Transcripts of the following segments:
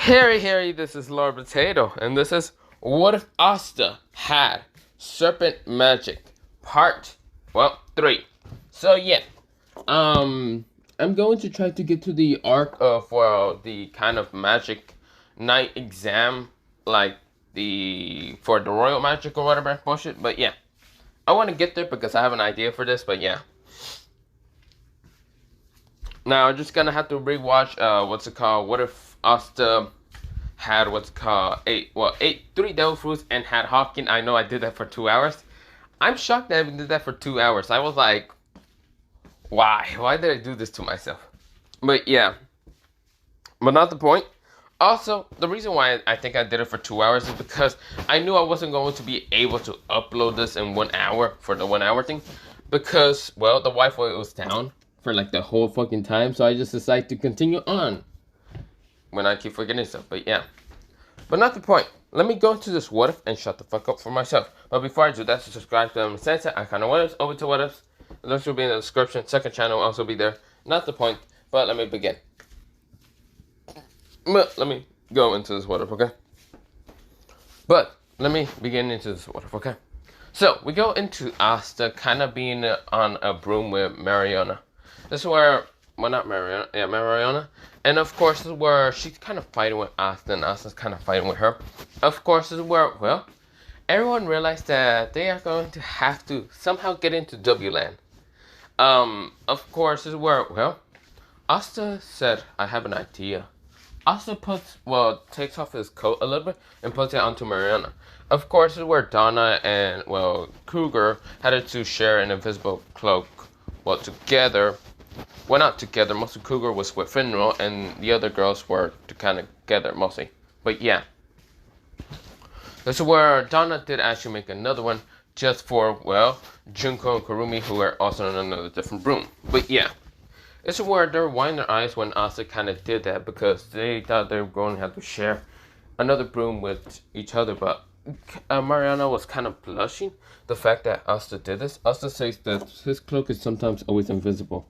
Harry, this is Lord Potato, and this is What If Asta Had Serpent Magic, Part, 3. So, yeah, I'm going to try to get to the arc of, the kind of magic night exam, like, for the royal magic or whatever bullshit, but yeah. I want to get there because I have an idea for this, but yeah. Now, I'm just gonna have to rewatch, What If Asta had ate 3 devil fruits and had Hawking. I know I did that for 2 hours. I'm shocked that I did that for 2 hours. I was like, why? Why did I do this to myself? But yeah, but not the point. Also, the reason why I think I did it for 2 hours is because I knew I wasn't going to be able to upload this in 1 hour for the 1 hour thing. Because, well, the Wi-Fi was down for like the whole fucking time. So I just decided to continue on when I keep forgetting stuff. But yeah, but not the point. Let me go into this what if and shut the fuck up for myself. But before I do that, so subscribe to them. Sensei, I kind of what ifs over to what ifs. The links will be in the description. Second channel will also be there. Not the point, but let me begin. But let me go into this what if, okay? But let me begin into this what if, okay? So we go into Asta kind of being on a broom with Mariana. This is where, well, not Mariana, yeah, Mariana. And of course, this is where she's kind of fighting with Asta, and Asta's kind of fighting with her. Of course, this is where, well, everyone realized that they are going to have to somehow get into W Land. Of course, this is where, well, Asta said, I have an idea. Asta takes off his coat a little bit and puts it onto Mariana. Of course, this is where Donna and, well, Cougar had to share an invisible cloak, well, together. Well, not together. Mostly Cougar was with Finral, and the other girls were together, mostly. But yeah. This is where Donna did actually make another one just for, well, Junko and Kurumi, who are also in another different room. But yeah. This is where they're winding their eyes when Asta kind of did that because they thought they were going to have to share another broom with each other. But Mariana was kind of blushing the fact that Asta did this. Asta says that his cloak is sometimes always invisible.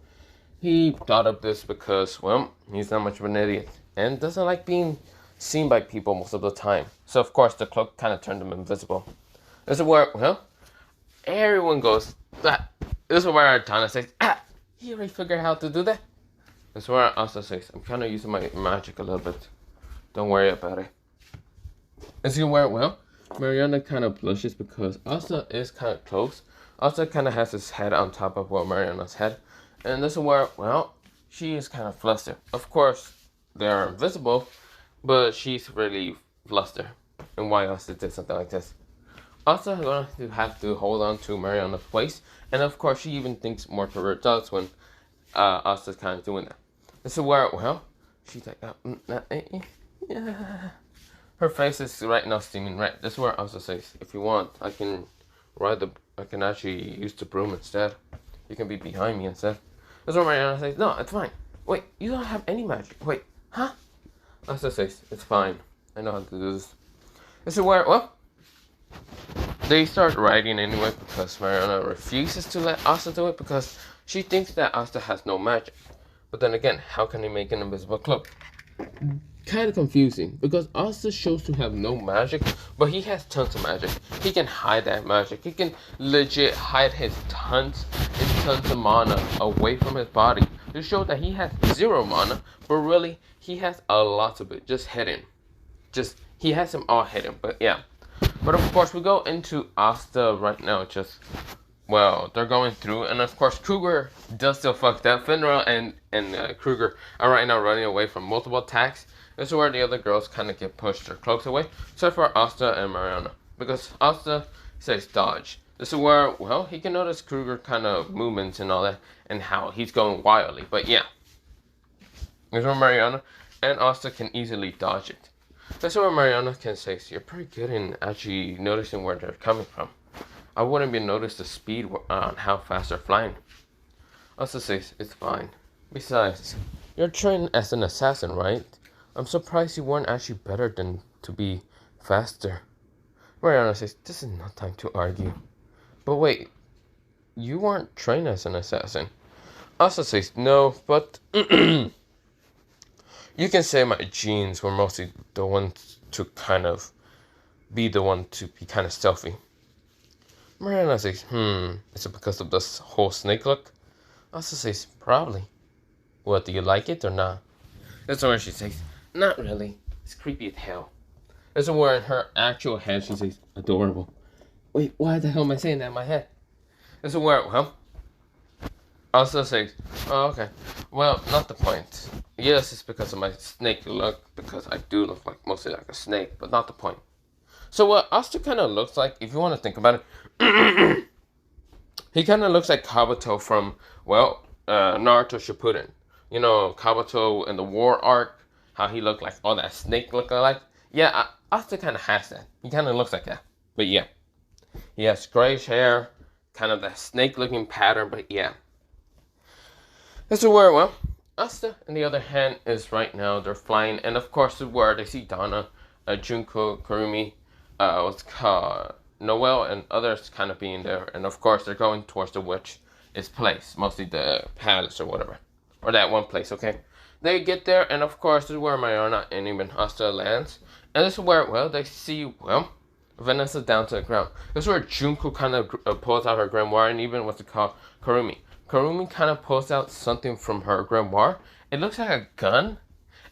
He thought of this because, well, he's not much of an idiot and doesn't like being seen by people most of the time. So, of course, the cloak kind of turned him invisible. This is where, well, everyone goes, ah. This is where Donna says, he already figured out how to do that. This is where Asta says, I'm kind of using my magic a little bit. Don't worry about it. This is where, well, Mariana kind of blushes because Asta is kind of close. Asta kind of has his head on top of, well, Mariana's head. And this is where, well, she is kind of flustered. Of course, they're invisible, but she's really flustered. And why Asta did something like this. Asta is going to have to hold on to Mariana's waist. And of course, she even thinks more to her thoughts when Asta's kind of doing that. This is where, well, she's like, yeah. Her face is right now steaming red. This is where Asta says, if you want, I can actually use the broom instead. You can be behind me instead. This is where Mariana says, no, it's fine. Wait, you don't have any magic. Wait, huh? Asta says, it's fine. I know how to do this. This is where, well, they start riding anyway because Mariana refuses to let Asta do it because she thinks that Asta has no magic. But then again, how can he make an invisible cloak? Kind of confusing because Asta shows to have no magic, but he has tons of magic. He can hide that magic. He can legit hide his tons and tons of mana away from his body to show that he has 0 mana, but really he has a lot of it just hidden. He has them all hidden, but yeah. But of course we go into Asta right now, well, they're going through, and of course Cougar does still fucked up. Finral and Kruger are right now running away from multiple attacks. This is where the other girls kind of get pushed their cloaks away, except for Asta and Mariana. Because Asta says dodge. This is where, well, he can notice Kruger kind of movements and all that, and how he's going wildly. But yeah. This is where Mariana and Asta can easily dodge it. This is where Mariana can say, you're pretty good in actually noticing where they're coming from. I wouldn't even notice the speed on how fast they're flying. Asta says, it's fine. Besides, you're trained as an assassin, right? I'm surprised you weren't actually better than to be faster. Mariana says, this is not time to argue. But wait, you weren't trained as an assassin. Asta says, no, but you you can say my genes were mostly the ones to kind of be the one to be kind of stealthy. Mariana says, is it because of this whole snake look? Asta says, probably. What, do you like it or not? That's where she says, not really. It's creepy as hell. That's where in her actual head she says, adorable. Wait, why the hell am I saying that in my head? That's where, well, Asta says, oh, okay. Well, not the point. Yes, it's because of my snake look, because I do look like mostly like a snake, but not the point. So what Asta kind of looks like, if you want to think about it, he kind of looks like Kabuto from, well, Naruto Shippuden. You know, Kabuto in the war arc, how he looked like all that snake look like. Yeah, Asta kind of has that. He kind of looks like that. But yeah, he has grayish hair, kind of that snake-looking pattern. But yeah, that's where, well, Asta, on the other hand, is right now they're flying, and of course, where they see Donna, Junko, Kurumi, what's called Noelle, and others kind of being there, and of course they're going towards the witch's place, mostly the palace or whatever, or that one place. Okay, they get there, and of course this is where Mariana and even Asta lands, and this is where, well, they see, well, Vanessa down to the ground. This is where Junko kind of pulls out her grimoire, and even what's it called, Kurumi. Kurumi kind of pulls out something from her grimoire. It looks like a gun.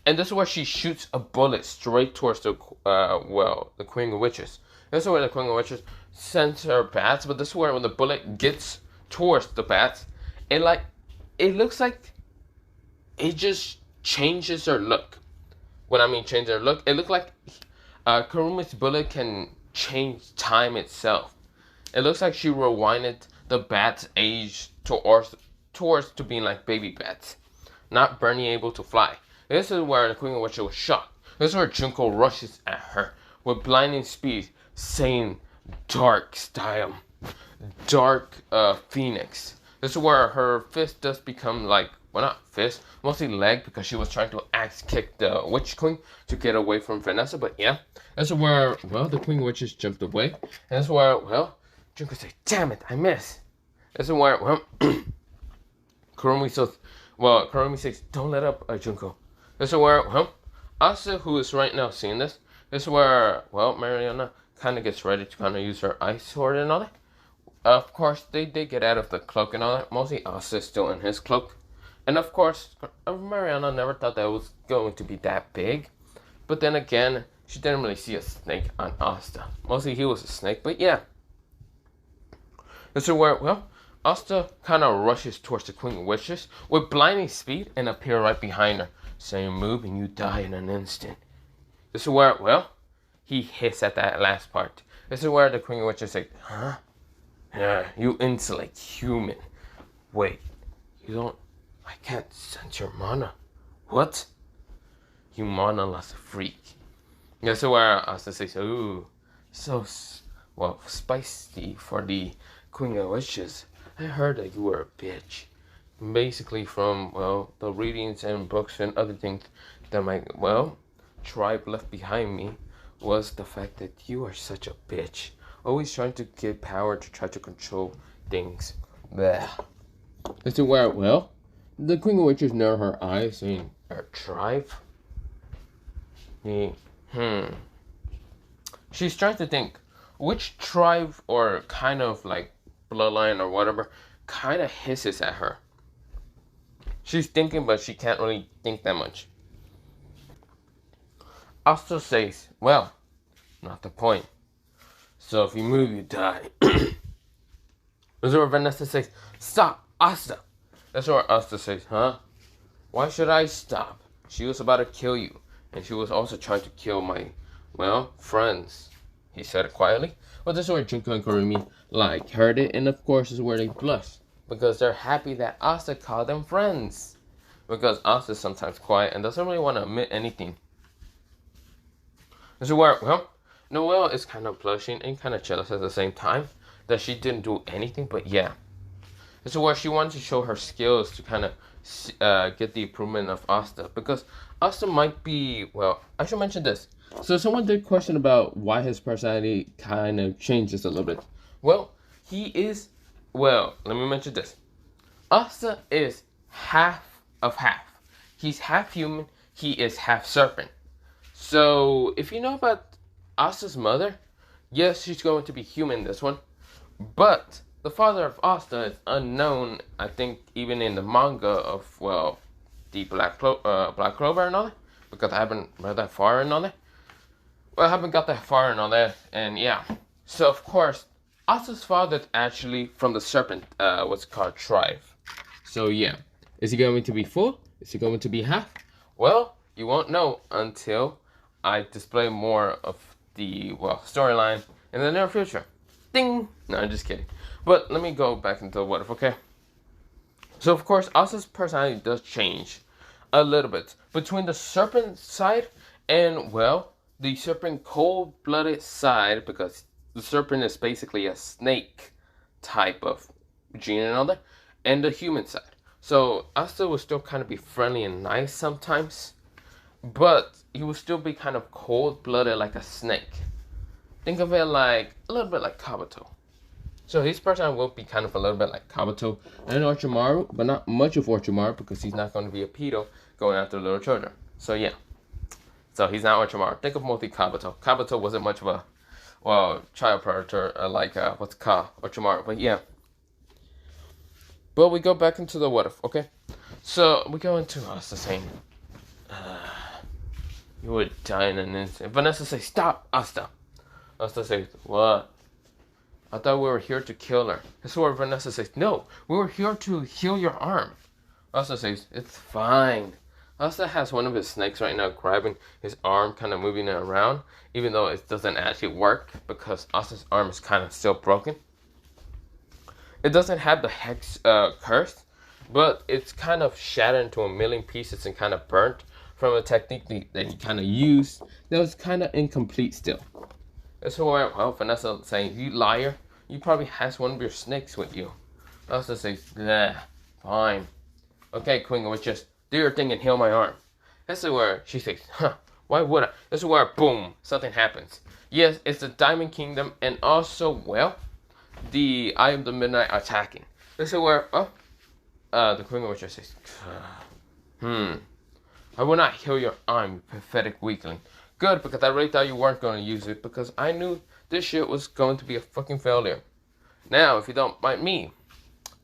And this is where she shoots a bullet straight towards the, the Queen of Witches. This is where the Queen of Witches sends her bats. But this is where when the bullet gets towards the bats, it looks like it just changes her look. When I mean change her look, it looks like Kurumi's bullet can change time itself. It looks like she rewinded the bat's age towards to being like baby bats, not Bernie able to fly. This is where the Queen of Witches was shocked. This is where Junko rushes at her with blinding speed, saying dark style, dark phoenix. This is where her fist does become like, well, not fist, mostly leg, because she was trying to axe kick the Witch Queen to get away from Vanessa. But yeah, this is where, well, the Queen of Witches jumped away. And this is where, well, Junko says, damn it, I missed. This is where, well, Kurumi says, don't let up, Junko. This is where, well, Asta, who is right now seeing this is where, well, Mariana kind of gets ready to kind of use her ice sword and all that. Of course, they get out of the cloak and all that. Mostly Asta is still in his cloak. And of course, Mariana never thought that it was going to be that big. But then again, she didn't really see a snake on Asta. Mostly he was a snake, but yeah. This is where, well, Asta kind of rushes towards the Queen of Witches with blinding speed and appear right behind her, saying, move and you die in an instant. This is where, well, he hits at that last part. This is where the Queen of Witches say, huh? Yeah, you insolent human. Wait, I can't sense your mana. What? You mana-less freak. This is where Asta says, ooh, so, well, spicy for the Queen of Witches. I heard that you were a bitch. Basically from, well, the readings and books and other things that my, well, tribe left behind me was the fact that you are such a bitch. Always trying to get power to try to control things. Blech. This is where, well, the Queen of Witches narrowed her eyes saying, our tribe? She's trying to think which tribe or kind of like bloodline or whatever kind of hisses at her. She's thinking, but she can't really think that much. Asta says, well, not the point. So if you move, you die. This is where Vanessa says, stop, Asta. That's where Asta says, huh? Why should I stop? She was about to kill you. And she was also trying to kill my, well, friends. He said it quietly. Well, this is where Junko and Kurumi, like, heard it. And of course, this is where they blushed. Because they're happy that Asta called them friends. Because Asta is sometimes quiet and doesn't really want to admit anything. This is where, well, Noelle is kind of blushing and kind of jealous at the same time. That she didn't do anything, but yeah. This is where she wanted to show her skills to kind of get the improvement of Asta. Because Asta might be, well, I should mention this. So someone did question about why his personality kind of changes a little bit. Well, he is, well, let me mention this. Asta is half of half. He's half human, he is half serpent. So if you know about Asta's mother, yes, she's going to be human in this one. But the father of Asta is unknown, I think, even in the manga of, well, the Black Clover and all that. Because I haven't read that far and all that. Well, I haven't got that far and all that. And yeah. So, of course, Asta's father is actually from the Serpent, what's called tribe. So, yeah. Is he going to be full? Is he going to be half? Well, you won't know until I display more of the, well, storyline in the near future. Ding! No, I'm just kidding. But let me go back into what if, okay? So, of course, Asta's personality does change a little bit between the serpent side and, well, the serpent cold-blooded side, because the serpent is basically a snake type of gene and all that, and the human side. So, Asta will still kind of be friendly and nice sometimes, but he will still be kind of cold-blooded like a snake. Think of it like a little bit like Kabuto. So his personality will be kind of a little bit like Kabuto and Orochimaru, but not much of Orochimaru because he's not going to be a pedo going after little children. So yeah. So he's not Orochimaru. Think of mostly Kabuto. Kabuto wasn't much of a, well, child predator like what's it called, Orochimaru. But yeah. But we go back into the what if, okay? So we go into Asta saying, you would die in an instant. Vanessa says, stop, Asta. Asta says, what? I thought we were here to kill her. That's where Vanessa says, no, we were here to heal your arm. Asta says, it's fine. Asta has one of his snakes right now grabbing his arm, kind of moving it around, even though it doesn't actually work because Asta's arm is kind of still broken. It doesn't have the hex curse, but it's kind of shattered into a million pieces and kind of burnt from a technique that he kind of used that was kind of incomplete still. That's why, well, Vanessa saying, you liar, you probably has one of your snakes with you. Asta says, nah, fine. Okay, Queen Witches, do your thing and heal my arm. That's where she says, huh, why would I? This is where, boom, something happens. Yes, it's the Diamond Kingdom and also, well, the Eye of the Midnight attacking. This is where, the Queen of Witches says, I will not heal your arm, you pathetic weakling. Good, because I really thought you weren't going to use it, because I knew this shit was going to be a fucking failure. Now, if you don't mind me,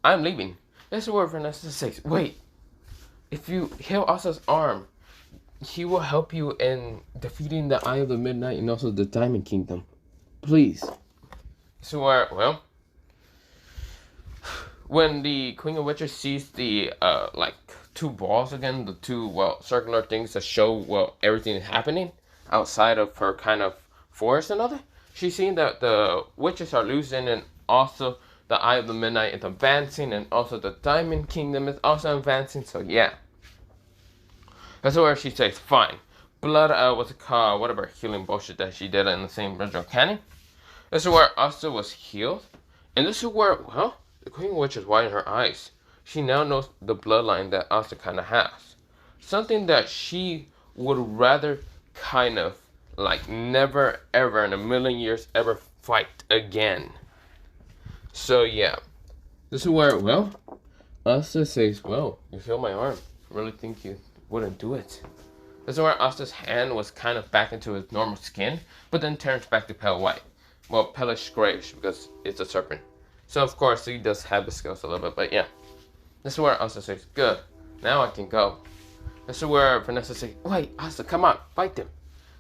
I'm leaving. This is where Vanessa says, wait, if you heal Asta's arm, he will help you in defeating the Eye of the Midnight and also the Diamond Kingdom. Please. So where, well, when the Queen of Witches sees the, like, two balls again, the two, well, circular things that show, well, everything is happening outside of her kind of forest and other, she's seeing that the witches are losing and also the Eye of the Midnight is advancing and also the Diamond Kingdom is also advancing, so yeah. That's where she says, fine. Blood, what's it called, whatever healing bullshit that she did in the same original canon. This is where Asta was healed. And this is where, well, the Queen Witch is widening her eyes. She now knows the bloodline that Asta kind of has. Something that she would rather kind of, like, never ever in a million years ever fight again. So, yeah. This is where, well, Asta says, well, you healed my arm. I really think you wouldn't do it. This is where Asta's hand was kind of back into its normal skin, but then turns back to pale white. Well, palish grayish because it's a serpent. So, of course, he does have the skills a little bit, but yeah. This is where Asta says, good, now I can go. This is where Vanessa says, wait, Asta, come on, fight them.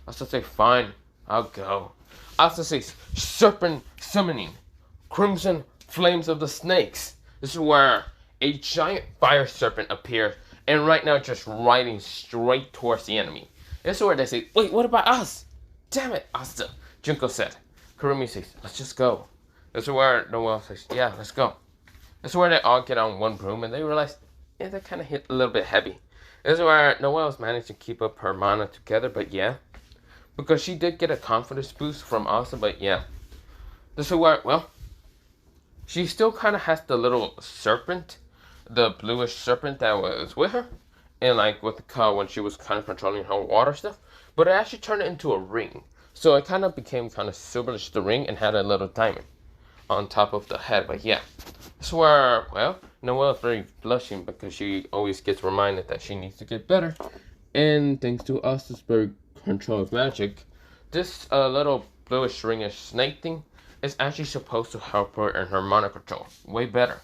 Asta says, fine, I'll go. Asta says, serpent summoning, crimson flames of the snakes. This is where a giant fire serpent appears, and right now just riding straight towards the enemy. This is where they say, wait, what about us? Damn it, Asta, Junko said. Kurumi says, let's just go. This is where Noelle says, yeah, let's go. This is where they all get on one broom and they realize, yeah, they kind of hit a little bit heavy. This is where Noelle's managed to keep up her mana together, but yeah. Because she did get a confidence boost from Asta, but yeah. This is where, well, she still kind of has the little serpent, the bluish serpent that was with her. And like with the cow when she was kind of controlling her water stuff. But it actually turned it into a ring. So it kind of became kind of silverish the ring and had a little diamond on top of the head. But yeah, that's where, well, Noelle is very blushing because she always gets reminded that she needs to get better And thanks to Asta's very control of magic, this little bluish ringish snake thing is actually supposed to help her in her mana control way better.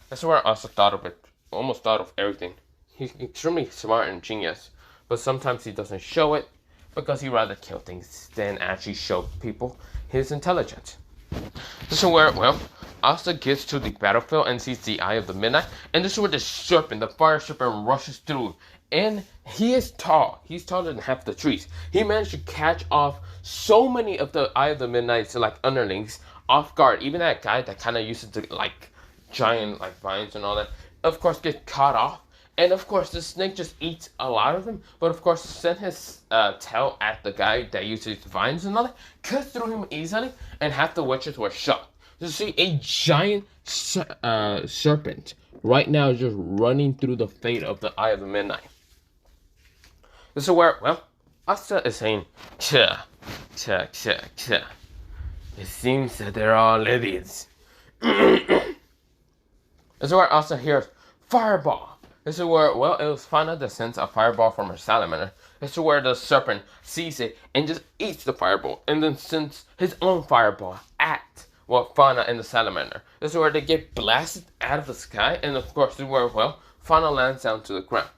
That's where Asta thought of it, almost thought of everything. He's extremely smart and genius, but sometimes he doesn't show it because he rather kill things than actually show people his intelligence. This is where, well, Asta gets to the battlefield and sees the Eye of the Midnight, and this is where the serpent, the fire serpent, rushes through. And he is tall. He's taller than half the trees. He managed to catch off so many of the Eye of the Midnight's like underlings off guard. Even that guy that kind of uses the like giant like vines and all that, of course, gets caught off. And of course, the snake just eats a lot of them. But of course, sent his tail at the guy that uses vines and all that, cut through him easily, and half the witches were shot. You see a giant serpent right now just running through the fate of the Eye of the Midnight. This is where, well, Asta is saying, "Cha, cha, cha, cha. It seems that they're all idiots." This is where Asta hears fireball. This is where, well, it was Fauna that sends a fireball from her salamander. This is where the serpent sees it and just eats the fireball, and then sends his own fireball at, well, Fauna and the salamander. This is where they get blasted out of the sky, and of course, this is where, well, Fauna lands down to the ground.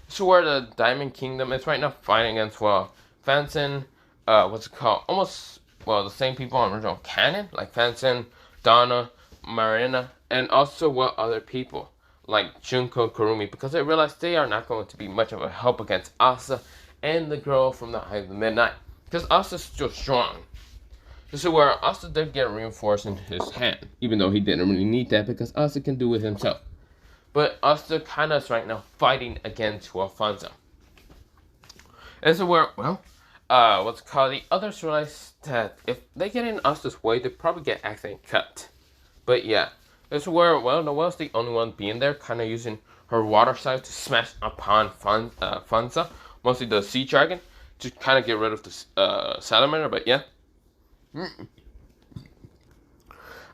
This is where the Diamond Kingdom is right now fighting against, well, Fanson, what's it called? Almost, well, the same people on original canon, like Fanson, Donna, Marina, and also, well, other people like Junko, Kurumi, because they realized they are not going to be much of a help against Asta and the girl from the Eye of the Midnight, because Asta's still strong. This is where Asta did get reinforced in his hand, even though he didn't really need that because Asta can do it himself. But Asta kind of is right now fighting against Alfonso. This is where, well, what's it called? The others realize that if they get in Asta's way, they probably get accidentally cut. But yeah. This is where, well, Noelle's the only one being there, kind of using her water side to smash upon Fonza, mostly the sea dragon, to kind of get rid of the salamander, but yeah. This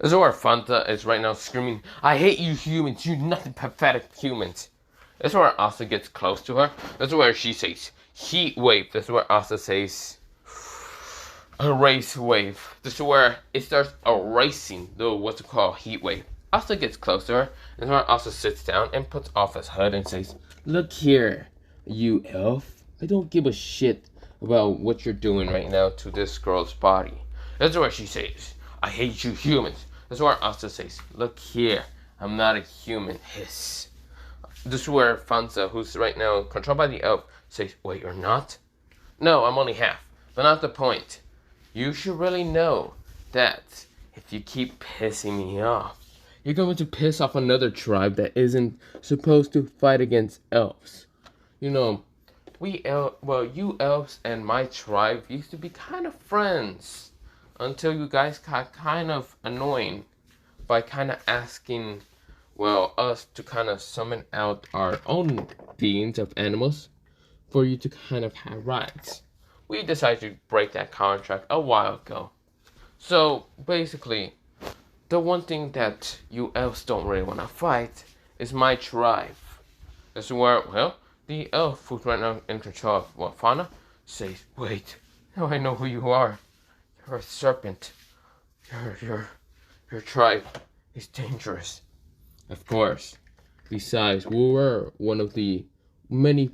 is where Fonza is right now screaming, "I hate you humans, you nothing pathetic humans." This is where Asta gets close to her. This is where she says, "Heat wave." This is where Asta says, "A race wave." This is where it starts erasing the, what's it called, heat wave. Asta gets close to her, and her Asta sits down and puts off his hood and says, "Look here, you elf. I don't give a shit about what you're doing right now to this girl's body." That's where she says, "I hate you humans." That's where Asta says, "Look here, I'm not a human." Hiss. This is where Fanza, who's right now controlled by the elf, says, "Wait, you're not?" "No, I'm only half, but not the point. You should really know that if you keep pissing me off, you're going to piss off another tribe that isn't supposed to fight against elves. You know, you elves and my tribe used to be kind of friends until you guys got kind of annoying by kind of asking, well, us to kind of summon out our own beings of animals for you to kind of have rights. We decided to break that contract a while ago. So, basically, the one thing that you elves don't really want to fight is my tribe." This is where, well, the elf who's right now in control of, well, Fauna, says, "Wait, now I know who you are. You're a serpent. Your tribe is dangerous." Of course. Besides, we were one of the many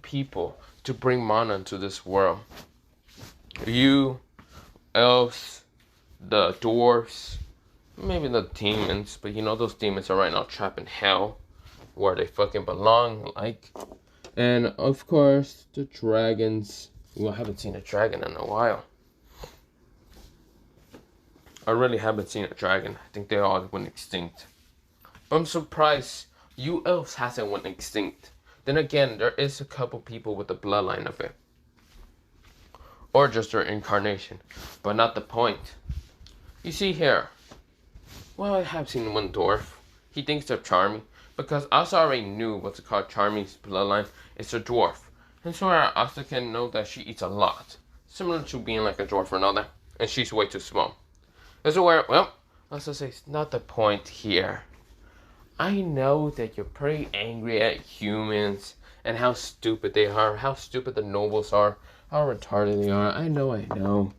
people to bring mana into this world. You, elves, the dwarves, maybe the demons, but you know those demons are right now trapped in hell, where they fucking belong, like. And of course, the dragons. Well, I haven't seen a dragon in a while. I really haven't seen a dragon. I think they all went extinct. But I'm surprised you elves hasn't went extinct. Then again, there is a couple people with the bloodline of it. Or just their incarnation. But not the point. You see here. Well, I have seen one dwarf. He thinks they're charming. Because Asta already knew what's called Charming's bloodline. It's a dwarf. And so Asta can know that she eats a lot. Similar to being like a dwarf or another. And she's way too small. This is where, well, Asta says, not the point here. I know that you're pretty angry at humans and how stupid they are, how stupid the nobles are, how retarded they are. I know.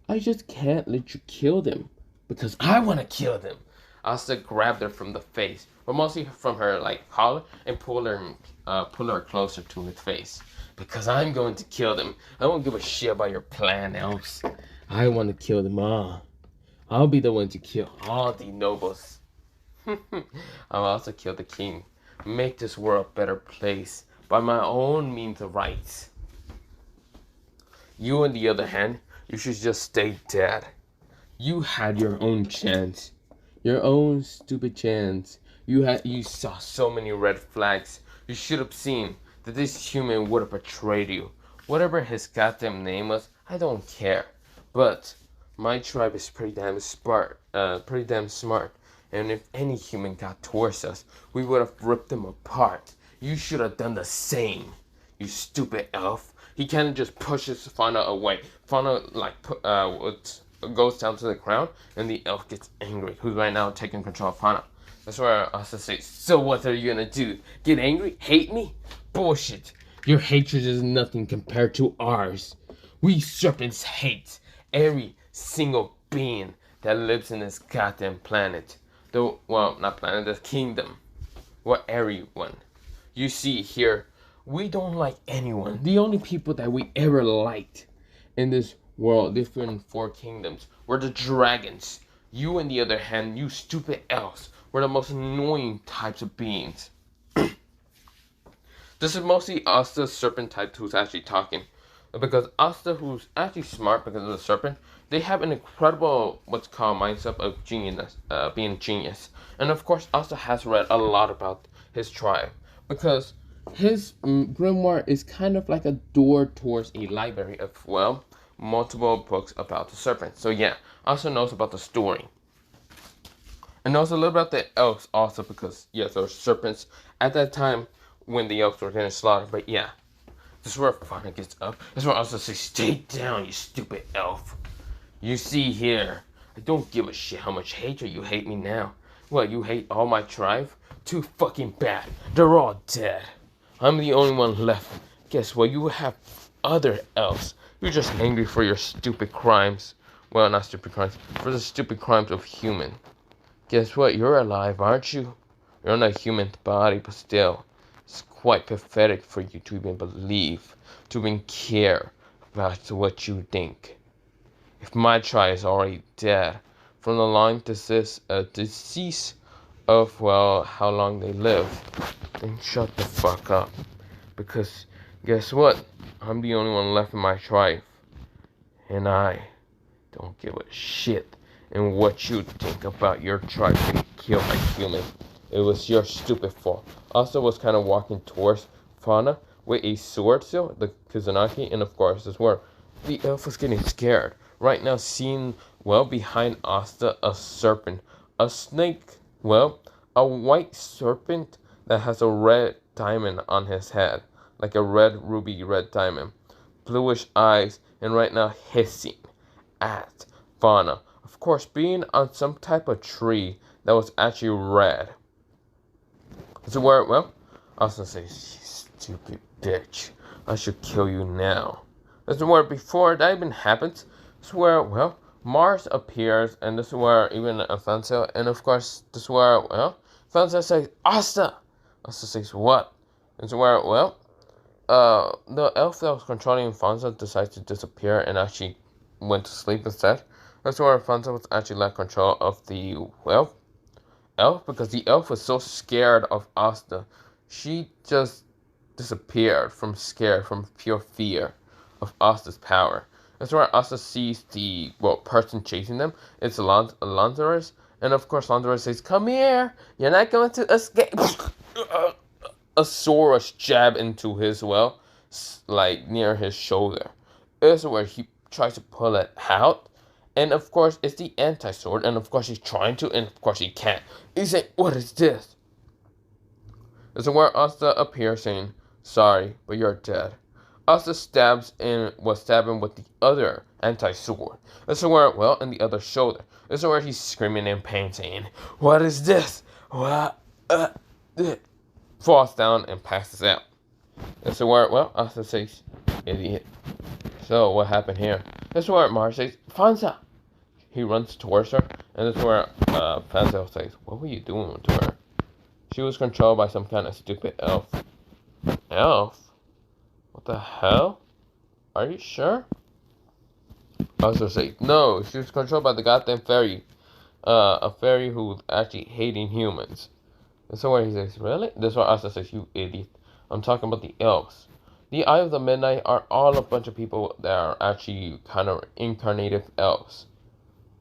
I just can't let you kill them because I want to kill them. Asta grabbed her from the face, but mostly from her like collar, and pull her closer to his face. Because I'm going to kill them. I won't give a shit about your plan, elves. I want to kill them all. I'll be the one to kill all the nobles. I'll also kill the king. Make this world a better place by my own means of rights. You, on the other hand, you should just stay dead. You had your own chance. Your own stupid chance. You saw so many red flags. You should have seen that this human would have betrayed you. Whatever his goddamn name was, I don't care. But my tribe is pretty damn smart. And if any human got towards us, we would have ripped them apart. You should have done the same, you stupid elf. He kind of just pushes Fauna away. Fauna goes down to the ground, and the elf gets angry, who's right now taking control of Fauna. That's where Asta says, so what are you gonna do? Get angry? Hate me? Bullshit. Your hatred is nothing compared to ours. We serpents hate every single being that lives in this goddamn planet. Not planet, this kingdom. Everyone. You see here, we don't like anyone. The only people that we ever liked in this world, different 4 kingdoms, were the dragons. You, on the other hand, you stupid elves, were the most annoying types of beings. This is mostly Asta, serpent type, who's actually talking. Because Asta, who's actually smart because of the serpent, they have an incredible, what's called mindset of genius, being genius. And of course, Asta has read a lot about his tribe. Because his grimoire is kind of like a door towards a library of, multiple books about the serpent. So yeah, Asta knows about the story. And knows a little about the elves also because, yes, there were serpents at that time when the elves were getting slaughtered. But yeah, this is where Fauna gets up. This is where Asta says, stay down, you stupid elf. You see here, I don't give a shit how much hatred you hate me now. Well, you hate all my tribe? Too fucking bad. They're all dead. I'm the only one left. Guess what? You have other elves. You're just angry for your stupid crimes. Well, not stupid crimes. For the stupid crimes of human. Guess what? You're alive, aren't you? You're not a human body, but still. It's quite pathetic for you to even believe, to even care about what you think. If my tribe is already dead, from the long disease of, how long they live, then shut the fuck up. Because, guess what? I'm the only one left in my tribe. And I don't give a shit and what you think about your tribe getting killed by humans. It was your stupid fault. Asta was kind of walking towards Fauna with a sword still, the Kusanagi, and of course this where the elf was getting scared. Right now seeing, behind Asta, a serpent. A snake, a white serpent that has a red diamond on his head. Like a ruby red diamond. Bluish eyes, and right now hissing at Fauna. Of course, being on some type of tree that was actually red. So where, Asta says, you stupid bitch. I should kill you now. This is where, before that even happens, this is where, Mars appears, and this is where even Alfonso, and of course, this is where, Alfonso says, Asta! Asta says, what? This is where, the elf that was controlling Alfonso decides to disappear and actually went to sleep instead. That's where Alfonso was actually let control of the, elf, because the elf was so scared of Asta. She just disappeared from pure fear of Asta's power. That's where Asta sees the, person chasing them. It's Lazarus. And of course, Lazarus says, come here. You're not going to escape. A sword jab into his, near his shoulder. This is where he tries to pull it out. And of course, it's the anti-sword. And of course, he's trying to, and of course, he can't. He's saying, what is this? This is where Asta appears saying, sorry, but you're dead. Asta was stabbing with the other anti-sword. This is where, in the other shoulder. This is where he's screaming in pain saying, what is this? What? Falls down and passes out. This is where, well, Asta says, idiot. So, what happened here? This is where Mars says, Fanza! He runs towards her, and this is where Fanza says, what were you doing to her? She was controlled by some kind of stupid elf. Elf? What the hell? Are you sure? Asta says, no, she was controlled by the goddamn fairy. A fairy who's actually hating humans. And so where he says, really? This is what Asta says, you idiot. I'm talking about the elves. The Eye of the Midnight are all a bunch of people that are actually kind of incarnative elves.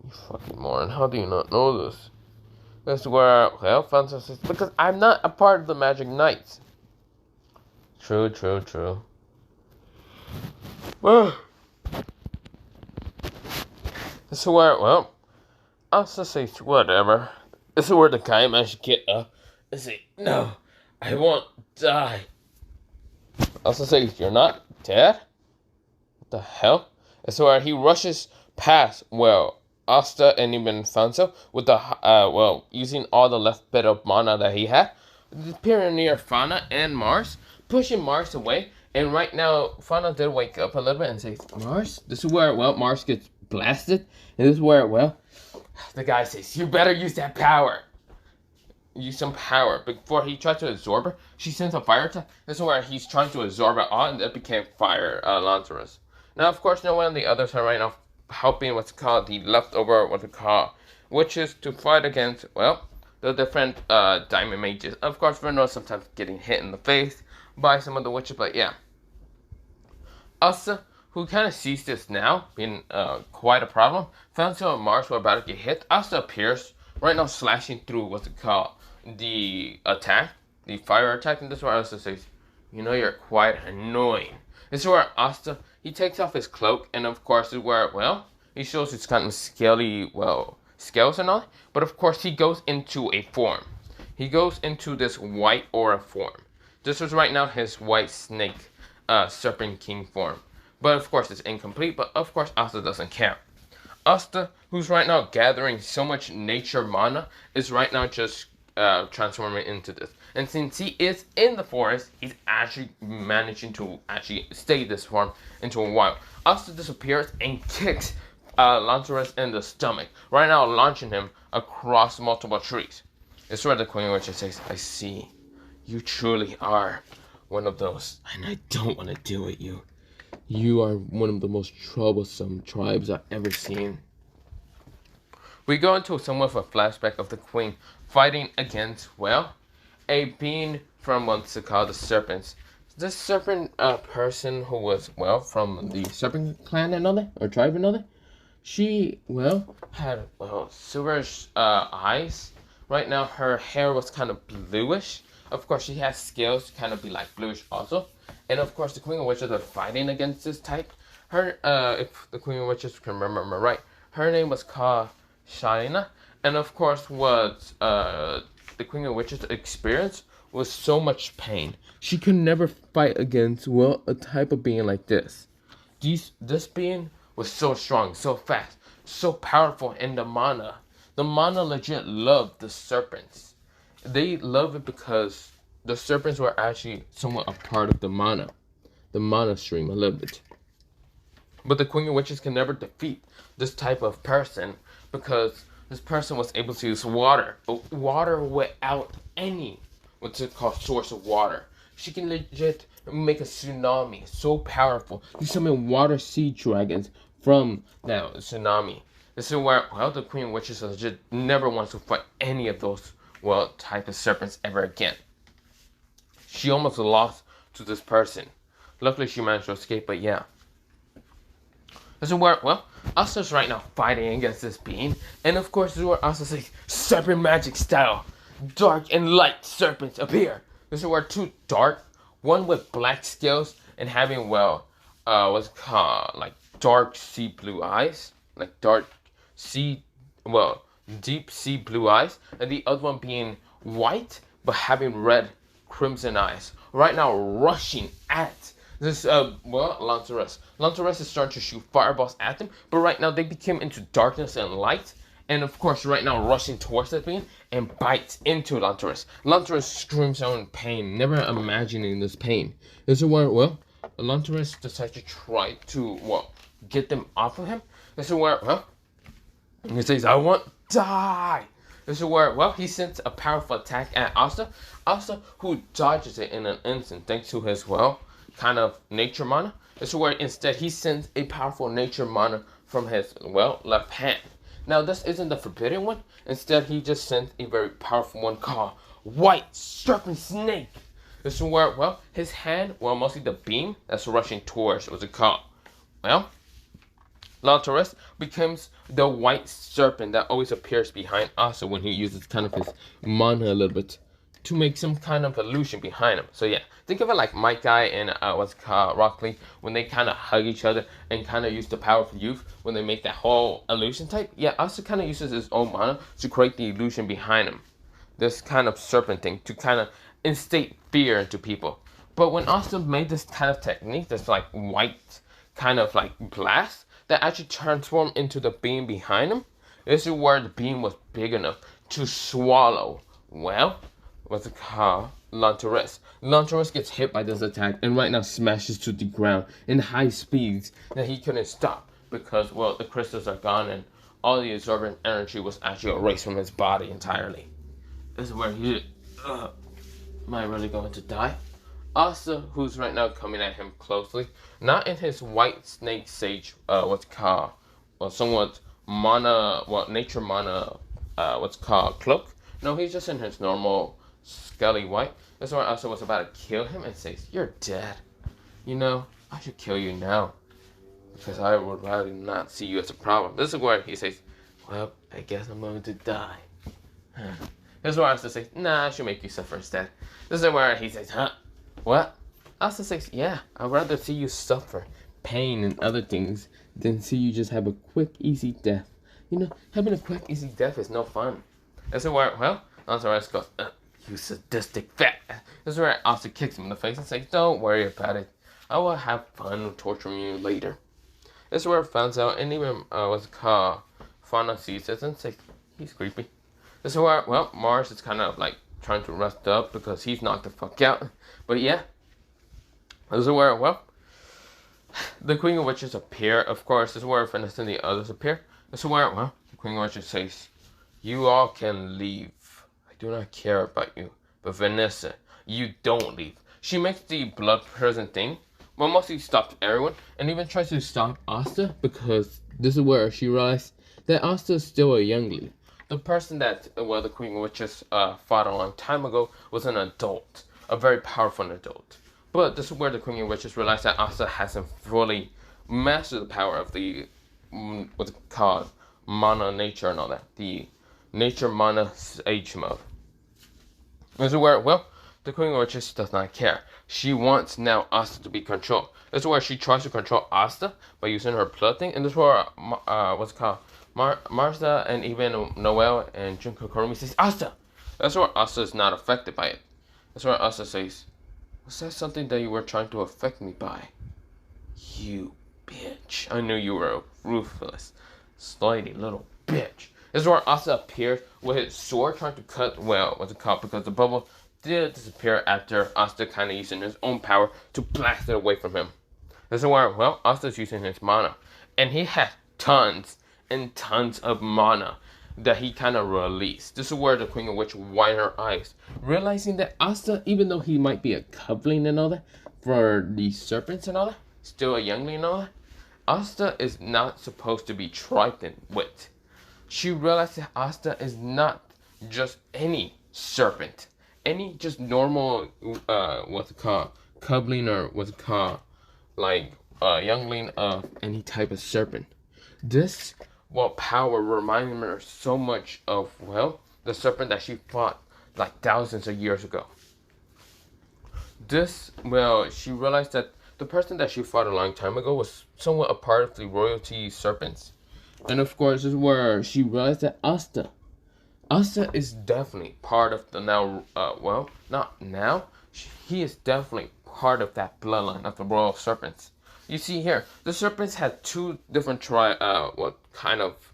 You fucking moron, how do you not know this? This is where, well, Fansa says, because I'm not a part of the Magic Knights. True. Well, this is where, well, Asta says, whatever. This is where the guy managed to get up and say, no, I won't die. Asta says, you're not dead? What the hell? This is where he rushes past, well, Asta and even Fanso with the, using all the left bit of mana that he had, appearing near Fauna and Mars, pushing Mars away. And right now, Fauna did wake up a little bit and says, Mars? This is where, well, Mars gets blasted. And this is where, well, the guy says, you better use that power. Use some power. Before he tried to absorb her, she sends a fire attack. This is where he's trying to absorb it all, and it became fire, Lancerus. Now, of course, no one of the others are right now helping what's called the leftover, what we call, which is to fight against, well, the different diamond mages. Of course, Venus sometimes getting hit in the face by some of the witches, but yeah. Asta, who kind of sees this now, being quite a problem, Fanso and Mars were about to get hit. Asta appears, right now slashing through what's it called, the attack, the fire attack, and this is where Asta says, you know, you're quite annoying. This is where Asta, he takes off his cloak, and of course, this is where, well, he shows his kind of scaly, well, scales and all, but of course, he goes into a form. He goes into this white aura form. This is right now his white snake, serpent king form. But of course, it's incomplete, but of course, Asta doesn't care. Asta, who's right now gathering so much nature mana, is right now just transforming into this. And since he is in the forest, he's actually managing to actually stay this form into a while. Asta disappears and kicks Lancerus in the stomach, right now launching him across multiple trees. It's where the Queen Witch says, I see, you truly are one of those, and I don't want to deal with you. You are one of the most troublesome tribes I've ever seen. We go into somewhat of a flashback of the Queen fighting against, well, a being from what's called the Serpents. This serpent person who was, well, from the Serpent clan and all that, or tribe and all that, she, well, had, well, silverish eyes. Right now, her hair was kind of bluish. Of course, she has scales to kind of be like bluish also. And of course, the Queen of Witches are fighting against this type. Her, if the Queen of Witches can remember right, her name was called Shaina. And of course, what the Queen of Witches experienced was so much pain. She could never fight against, well, a type of being like this. This being was so strong, so fast, so powerful in the mana. The mana legit loved the Serpents. They love it because the Serpents were actually somewhat a part of the mana stream a little bit. But the Queen of Witches can never defeat this type of person because this person was able to use water, but water without any what's it called source of water. She can legit make a tsunami so powerful. You summon water sea dragons from that tsunami. This is where, well, the Queen of Witches legit never wants to fight any of those, well, type of serpents ever again. She almost lost to this person. Luckily, she managed to escape, but yeah. This is where, well, Asta's right now fighting against this being. And of course, this is where Asta says, serpent magic style. Dark and light serpents appear. This is where two dark, one with black scales and having, well, what's it called, like dark sea blue eyes. Like dark sea, well, deep sea blue eyes. And the other one being white, but having red crimson eyes. Right now, rushing at this, well, Lancerus. Lancerus is starting to shoot fireballs at them, but right now they became into darkness and light, And of course, right now, rushing towards that being and bites into Lantaris. Lantaris screams out in pain, never imagining this pain. This is where, well, Lantaris decides to try to, well, get them off of him. This is where, well, he says, I want die. This is where, well, he sends a powerful attack at Asta. Asta, who dodges it in an instant thanks to his, well, kind of nature mana. This is where instead he sends a powerful nature mana from his, well, left hand. Now, this isn't the forbidden one. Instead, he just sent a very powerful one called White Serpent Snake. This is where, well, his hand, well, mostly the beam that's rushing towards, what's it called? Well, Lantaris becomes the white serpent that always appears behind Asta when he uses kind of his mana a little bit to make some kind of illusion behind him. So yeah, think of it like Mike Guy and what's called Rock Lee when they kind of hug each other and kind of use the power of youth when they make that whole illusion type. Yeah, Asta kind of uses his own mana to create the illusion behind him. This kind of serpent thing to kind of instate fear into people. But when Asta made this kind of technique, this like white kind of like blast that actually transformed into the beam behind him, this is where the beam was big enough to swallow, well, what's it called? Lantaris. Lantaris gets hit by this attack and right now smashes to the ground in high speeds that he couldn't stop because, well, the crystals are gone and all the absorbent energy was actually erased from his body entirely. This is where he, am I really going to die? Asta, who's right now coming at him closely, not in his white snake sage, what's called, well, somewhat mana, well, nature mana, what's called cloak. No, he's just in his normal skelly white. That's why Asta was about to kill him and says, you're dead. You know, I should kill you now. Because I would rather not see you as a problem. This is where he says, well, I guess I'm going to die. This is where Asta says, nah, I should make you suffer instead. This is where he says, huh? What? Asta says, yeah, I'd rather see you suffer pain and other things than see you just have a quick, easy death. You know, having a quick, easy death is no fun. This is where, well, Lantaris goes, you sadistic fat. This is where Asta kicks him in the face and says, don't worry about it. I will have fun torturing you later. This is where it finds out, and even what's it called, Fauna sees this and says, he's creepy. This is where, well, Mars is kind of like trying to rest up because he's knocked the fuck out. But yeah, this is where, well, the Queen of Witches appear. Of course, this is where Vanessa and the others appear. This is where, well, the Queen of Witches says, you all can leave. I do not care about you. But Vanessa, you don't leave. She makes the blood prison thing, but mostly stops everyone, and even tries to stop Asta because this is where she realized that Asta is still a youngling. The person that, well, the Queen of Witches fought a long time ago was an adult. A very powerful adult. But this is where the Queen of Witches realized that Asta hasn't fully mastered the power of the, what's it called, mana nature and all that. The nature mana sage mode. This is where, well, the Queen of Witches does not care. She wants now Asta to be controlled. This is where she tries to control Asta by using her blood thing. And this is where, what's it called, Martha and even Noel and Junko Kurumi says, Asta! That's where Asta is not affected by it. That's where Asta says, was that something that you were trying to affect me by? You bitch. I knew you were a ruthless, slimy little bitch. This is where Asta appears with his sword trying to cut, well, what's it called? Because the bubble did disappear after Asta kind of using his own power to blast it away from him. This is where, well, Asta's using his mana. And he has tons and tons of mana that he kind of released. This is where the Queen of Witch widened her eyes, realizing that Asta, even though he might be a coupling and all that, for the serpents and all that, still a youngling and all that, Asta is not supposed to be trifled with. She realized that Asta is not just any serpent, any just normal, what's it called, coupling or what's it called, like youngling of any type of serpent. This, well, power reminded her so much of, well, the serpent that she fought like thousands of years ago. This, well, she realized that the person that she fought a long time ago was somewhat a part of the royalty serpents. And of course, this is where she realized that Asta is definitely part of the now, well, not now, he is definitely part of that bloodline of the royal serpents. You see here, the serpents had two different kind of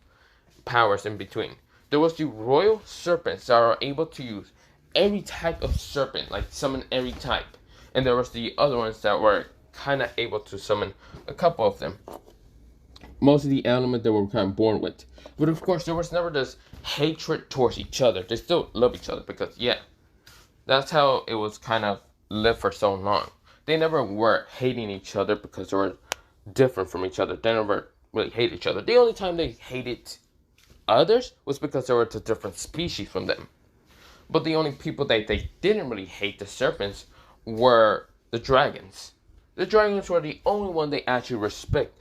powers in between. There was the royal serpents that are able to use every type of serpent, like summon every type. And there was the other ones that were kind of able to summon a couple of them. Most of the element they were kind of born with. But of course, there was never this hatred towards each other. They still love each other because, yeah, that's how it was kind of lived for so long. They never were hating each other because they were different from each other. They never really hated each other. The only time they hated others was because they were a different species from them. But the only people that they didn't really hate, the serpents, were the dragons. The dragons were the only one they actually respect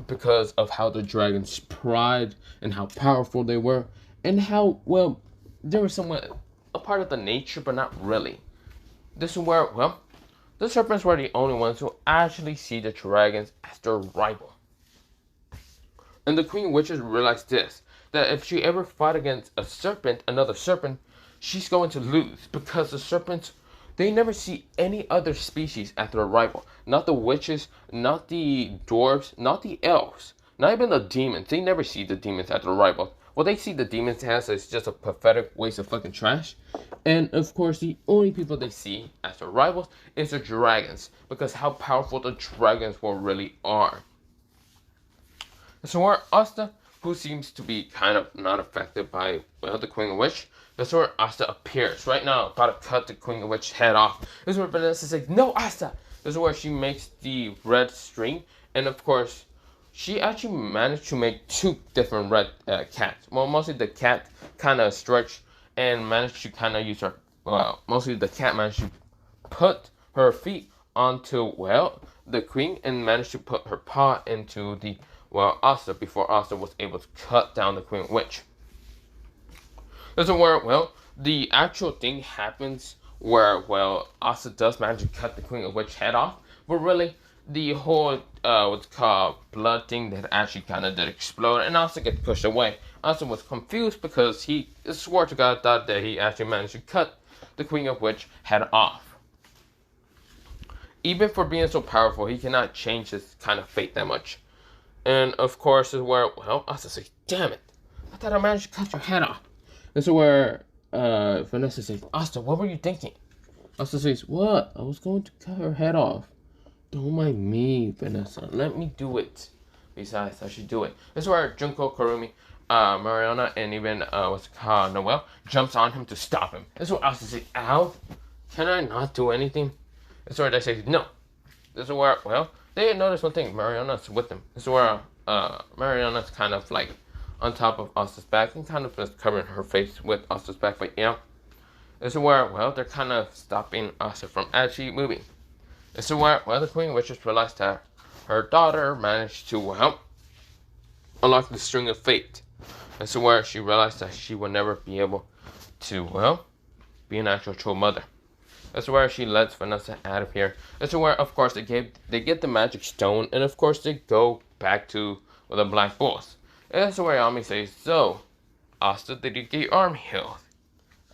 because of how the dragons' pride and how powerful they were and how, well, they were somewhat a part of the nature, but not really. This is where, well, the serpents were the only ones who actually see the dragons as their rival. And the queen witches realized this, that if she ever fought against a serpent, another serpent, she's going to lose because the serpents, they never see any other species as their rival. Not the witches, not the dwarves, not the elves, not even the demons. They never see the demons as their rival. What they see the demons as is just a pathetic waste of fucking trash. And of course, the only people they see as their rivals is the dragons, because how powerful the dragons really are. So where Asta, who seems to be kind of not affected by, well, the Queen Witch, that's where Asta appears. Right now, about to cut the Queen Witch's head off. This is where Vanessa says, "No, Asta!" This is where she makes the red string. And of course, she actually managed to make two different red cats. Well, mostly the cat kind of stretched and managed to kind of use her, well, mostly the cat managed to put her feet onto, well, the queen and managed to put her paw into the, well, Asta before Asta was able to cut down the Queen Witch. This is where, well, the actual thing happens where, well, Asta does manage to cut the Queen Witch head off, but really, the whole, what's called blood thing that actually kind of did explode, and Asta gets pushed away. Asta was confused because he swore to God that he actually managed to cut the Queen of Witch head off. Even for being so powerful, he cannot change his kind of fate that much. And of course, is where, well, Asta says, "Damn it, I thought I managed to cut your head off." This is where Vanessa says, "Asta, what were you thinking?" Asta says, "What? I was going to cut her head off." "Don't mind me, Vanessa. Let me do it. Besides, I should do it." This is where Junko, Kurumi, Mariana, and even what's it called, Noelle jumps on him to stop him. This is where Asta says, "Ow, can I not do anything?" This is where they say, "No." This is where, well, they notice one thing. Mariana's with them. This is where Mariana's kind of like on top of Asta's back and kind of just covering her face with Asta's back. But yeah, this is where, well, they're kind of stopping Asta from actually moving. This is where, well, the Queen Witches realized that her daughter managed to, well, unlock the string of fate. This is where she realized that she would never be able to, well, be an actual true mother. That's where she lets Vanessa out of here. This is where, of course, they get the magic stone, and of course they go back to the Black Bulls. And that's where Yami says, "So, Asta, did you get your arm healed?"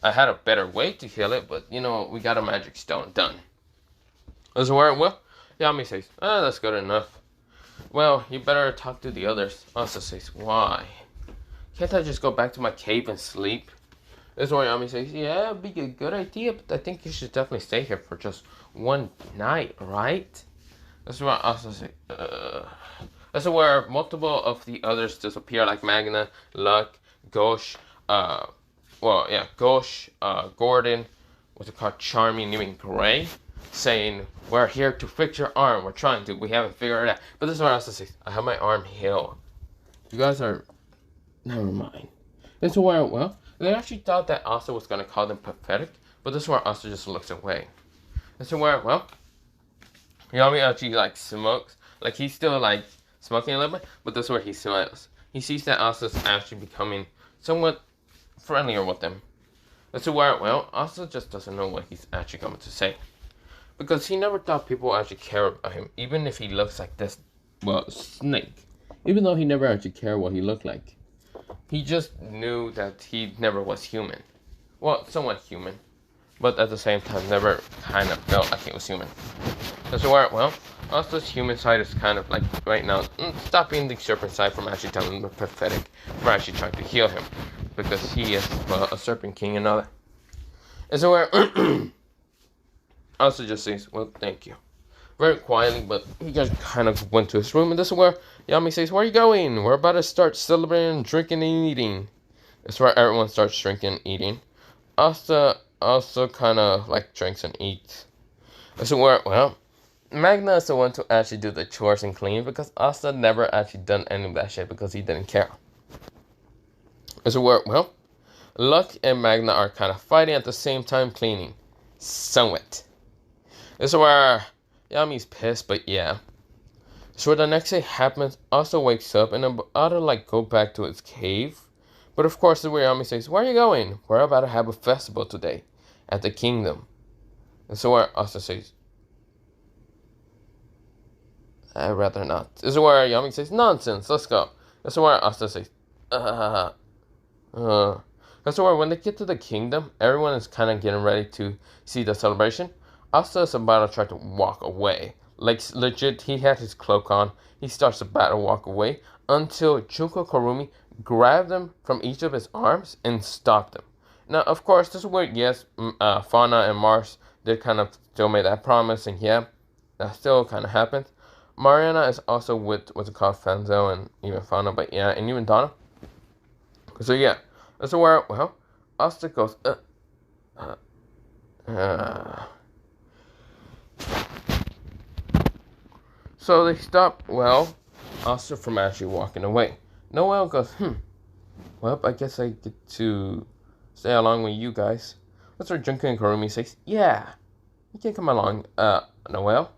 "I had a better way to heal it, but, you know, we got a magic stone done." This is where, well, Yami says, "That's good enough." "Well, you better talk to the others." Asta says, "Why? Can't I just go back to my cave and sleep?" This is where Yami says, "Yeah, it'd be a good idea, but I think you should definitely stay here for just one night, right?" This is where Asta says, This is where multiple of the others disappear, like Magna, Luck, Gosh, Gordon, what's it called, Charming, even Gray, saying, "We're here to fix your arm. We're trying to. We haven't figured it out." But this is where Asta says, "I have my arm healed. You guys are, never mind." This is where, well, they actually thought that Asta was going to call them pathetic, but this is where Asta just looks away. This is where, well, Yami actually, like, smokes. Like, he's still, like, smoking a little bit, but this is where he smiles. He sees that Asta's actually becoming somewhat friendlier with them. This is where, well, Asta just doesn't know what he's actually going to say. Because he never thought people actually care about him, even if he looks like this, well, snake. Even though he never actually cared what he looked like. He just knew that he never was human. Well, somewhat human. But at the same time, never kind of felt like he was human. This is where, well, Asta's human side is kind of like right now stopping the serpent side from actually telling him the pathetic for actually trying to heal him because he is a serpent king and all that. And so where Asta just says, "Well, thank you," very quietly, but he just kind of went to his room, and this is where Yami says, "Where are you going? We're about to start celebrating, drinking, and eating." It's where everyone starts drinking and eating. Asta also kind of like drinks and eats. So where, well, Magna is the one to actually do the chores and clean because Asta never actually done any of that shit because he didn't care. So where, well, Luck and Magna are kind of fighting at the same time cleaning. Somewhat. This is where Yami's pissed, but yeah. So the next day happens, Asta wakes up and about to like go back to his cave. But of course, the way Yami says, "Where are you going? We're about to have a festival today at the kingdom." And so where Asta says, "I'd rather not." This is where Yami says, "Nonsense, let's go." This is where Asta says, That's where when they get to the kingdom, everyone is kind of getting ready to see the celebration. Asta is about to try to walk away. Like, legit, he had his cloak on. He starts about to walk away until Junko Kurumi grabbed him from each of his arms and stopped him. Now, of course, this is where, yes, Fauna and Mars did kind of still make that promise, and yeah, that still kind of happened. Mariana is also with what's it called, Fanzo, and even Fauna, but yeah, and even Donna. So yeah, that's where, well, Asta goes, So they stop, well, Asta from actually walking away. Noelle goes, well, I guess I get to stay along with you guys. That's where Junko and Kurumi says, yeah, you can come along, Noelle.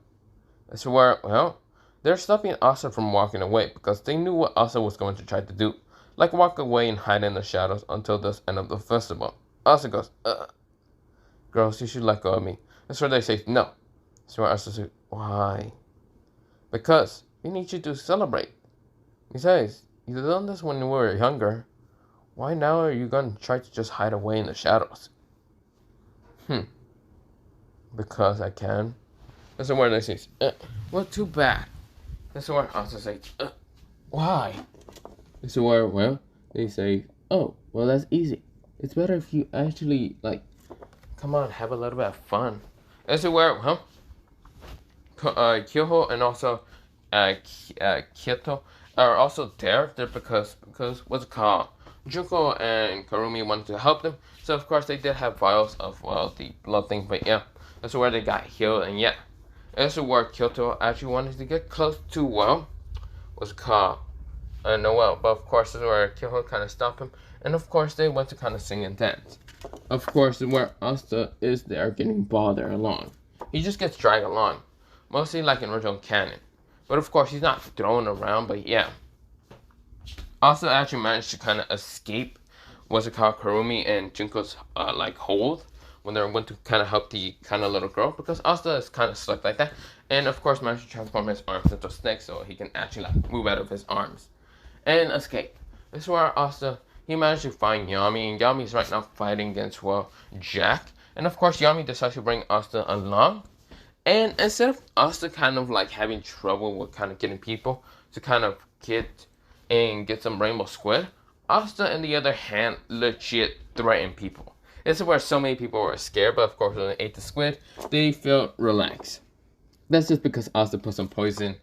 That's where, well, they're stopping Asta from walking away because they knew what Asta was going to try to do. Like walk away and hide in the shadows until the end of the festival. Asta goes, girls, you should let go of me. That's where they say, no. That's where Asta says, why? Because we need you to celebrate. Besides, you done this when you were younger. Why now are you going to try to just hide away in the shadows? Because I can. That's where they say, well, too bad. That's where Asta says, why? That's where, well, they say, oh, well, that's easy. It's better if you actually, like, come on, have a little bit of fun. That's where, Kyoho and also Kyoto are also there. They're because what's it called? Junko and Kurumi wanted to help them. So, of course, they did have vials of, well, the blood thing. But, yeah, that's where they got healed. And, yeah, that's where Kyoto actually wanted to get close to, well, what's it called? Noelle. But, of course, that's where Kyoto kind of stopped him. And, of course, they went to kind of sing and dance. Of course, where Asta is there getting bothered along. He just gets dragged along. Mostly like in original canon. But of course, he's not thrown around, but yeah. Asta actually managed to kind of escape, what's it called, Kurumi and Junko's, like, hold. When they went to kind of help the kind of little girl. Because Asta is kind of stuck like that. And of course, managed to transform his arms into a snake so he can actually, like, move out of his arms. And escape. This is where Asta, he managed to find Yami. And Yami's right now fighting against, well, Jack. And of course, Yami decides to bring Asta along. And instead of Asta kind of like having trouble with kind of getting people to kind of get some rainbow squid, Asta, on the other hand, legit threatened people. This is where so many people were scared, but of course when they ate the squid, they felt relaxed. That's just because Asta put some poison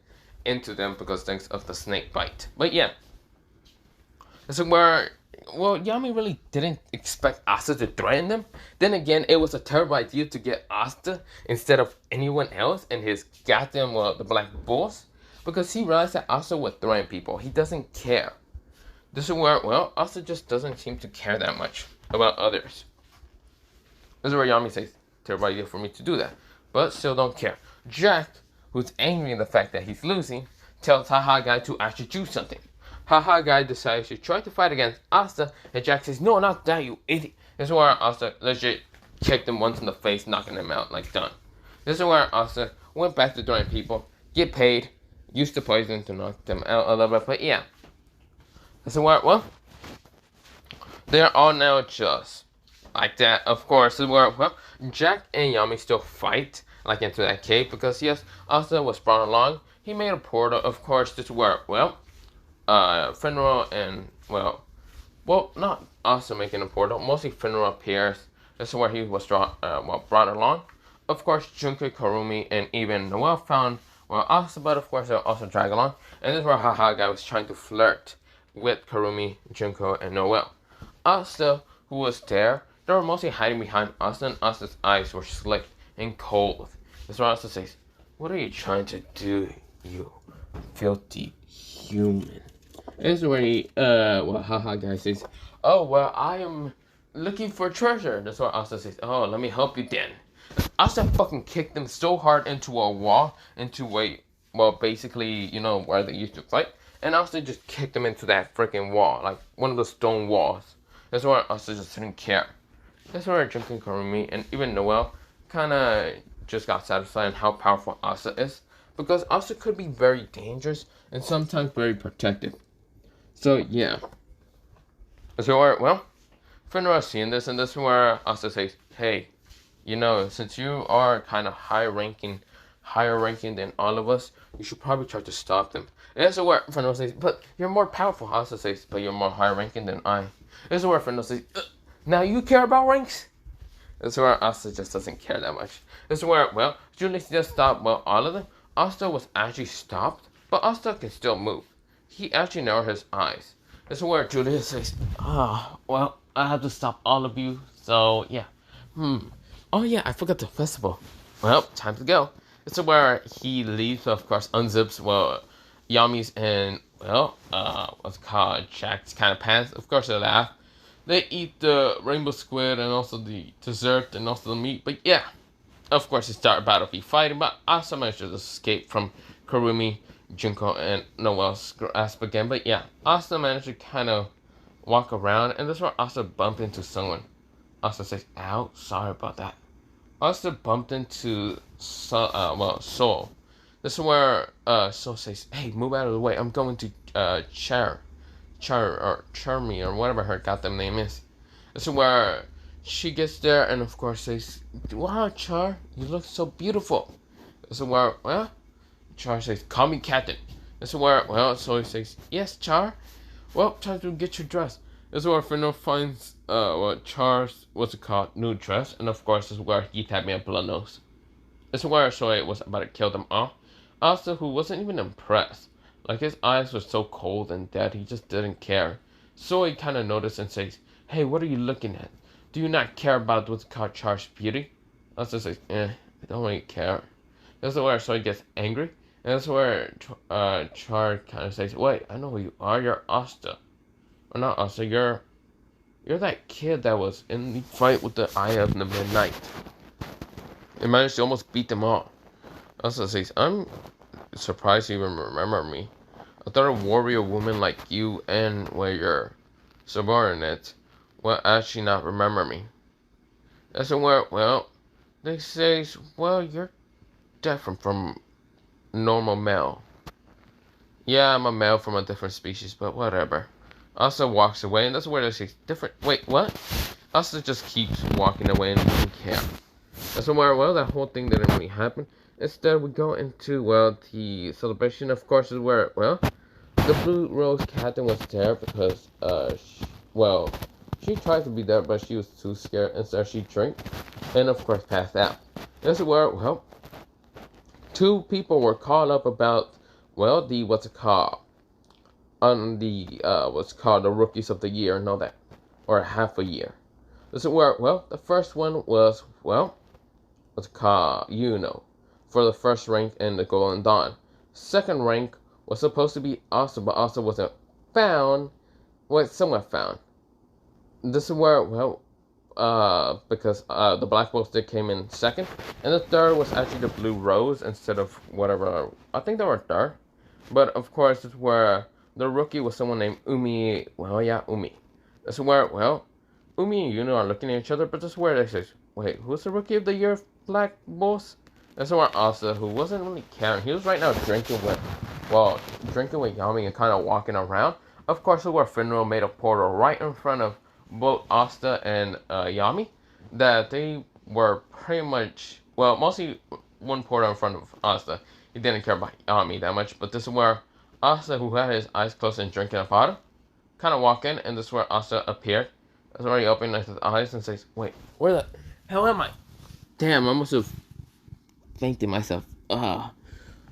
into them because thanks of the snake bite. But yeah, this is where, well, Yami really didn't expect Asta to threaten them. Then again, it was a terrible idea to get Asta instead of anyone else and his goddamn, well, the Black Bulls. Because he realized that Asta would threaten people. He doesn't care. This is where, well, Asta just doesn't seem to care that much about others. This is where Yami says, terrible idea for me to do that. But still don't care. Jack, who's angry at the fact that he's losing, tells Haha Guy to actually do something. Haha Guy decides to try to fight against Asta, and Jack says, no, not that, you idiot. This is where Asta legit kicked him once in the face, knocking him out, like, done. This is where Asta went back to throwing people, get paid, used the poison to knock them out a little bit, but yeah. This is where, well, they're all now just like that. Of course, this is where, well, Jack and Yami still fight, like into that cave because yes, Asta was brought along. He made a portal, of course, to where Finral and not Asta making a portal. Mostly Finral appears. This is where he was brought along. Of course, Junko, Karumi, and even Noelle found Asta, but of course they were also dragged along. And this is where Haha guy was trying to flirt with Karumi, Junko, and Noelle. Asta, who was there, they were mostly hiding behind Asta, and Asta's eyes were slick and cold. This is where Asta says, "What are you trying to do, you filthy human?" This is where Haha guy says, "Oh, well, I am looking for treasure." That's why Asta says, "Oh, let me help you then." Asta fucking kicked them so hard into a wall, basically, where they used to fight. And Asta just kicked them into that freaking wall, like one of the stone walls. That's why Asta just didn't care. That's where Junko, Karumi, and even Noelle kind of just got satisfied in how powerful Asta is. Because Asta could be very dangerous and sometimes very protective. So, yeah. So, Finra is seeing this, and this is where Asta says, "Hey, since you are kind of higher ranking than all of us, you should probably try to stop them." And this is where Finra says, "But you're more powerful." Asta says, "But you're more higher ranking than I." This is where Finra says, "Now you care about ranks?" This is where Asta just doesn't care that much. This is where, Julius just stopped, all of them. Asta was actually stopped, but Asta can still move. He actually narrowed his eyes. This is where Julius says, I have to stop all of you, so yeah. Oh yeah, I forgot the festival. Well, time to go. This is where he leaves, of course, unzips, Yami's and, what's it called, Jack's kind of pants. Of course, they laugh. They eat the rainbow squid and also the dessert and also the meat. But yeah, of course, they start a battlefield fighting. But Asta managed to escape from Karumi, Junko, and Noelle's grasp again. But yeah, Asta managed to kind of walk around. And this is where Asta bumped into someone. Asta says, "Ow, sorry about that." Asta bumped into Soul. This is where Soul says, "Hey, move out of the way. I'm going to Charmy or whatever her goddamn name is." This is where she gets there and of course says, "Wow, Char, you look so beautiful." This is where, Char says, "Call me Captain." This is where, Soul says, "Yes, Char. Well, try to get your dress." This is where Fino finds, Char's, new dress. And of course, this is where he tapped me a blood nose. This is where Soy was about to kill them all. Asta, who wasn't even impressed. Like, his eyes were so cold and dead, he just didn't care. Soy kind of noticed and says, "Hey, what are you looking at? Do you not care about what's called Char's beauty?" Asta says, I don't really care. This is where Soy gets angry. And that's where Char kind of says, "Wait, I know who you are. You're Asta. Or not Asta, you're that kid that was in the fight with the Eye of the Midnight. And managed to almost beat them all." Asta says, "I'm surprised you even remember me. I thought a warrior woman like you and your subordinates will actually not remember me." That's where, they say, "You're different from normal male." "Yeah, I'm a male from a different species, but whatever." Asta walks away, and that's where they say, "Different." Wait, what? Asta just keeps walking away and doesn't care. That's where, that whole thing didn't really happen. Instead, we go into, the celebration, of course, is where, the Blue Rose Captain was there because, she tried to be there, but she was too scared, and so she drank, and of course passed out. This is where, two people were called up about, the Rookies of the Year and all that, or half a year. This is where, the first one was, for the first rank in the Golden Dawn. Second rank was supposed to be Asta, but Asta wasn't found. Somewhat found. This is where, because the Black Bull stick came in second. And the third was actually the Blue Rose instead of whatever. I think they were third. But of course, this is where the rookie was someone named Umi. Umi. This is where, Umi and Yuno are looking at each other, but this is where they say, "Wait, who's the Rookie of the Year of Black Bulls?" This is where Asta, who wasn't really caring, he was right now drinking with Yami and kind of walking around. Of course, this is where Finro made a portal right in front of both Asta and Yami, that they were pretty much, mostly one portal in front of Asta. He didn't care about Yami that much, but this is where Asta, who had his eyes closed and drinking a bottle, kind of walk in, and this is where Asta appeared. That's where he opened his eyes and says, "Wait, where the hell am I? Damn, I must have fainted myself."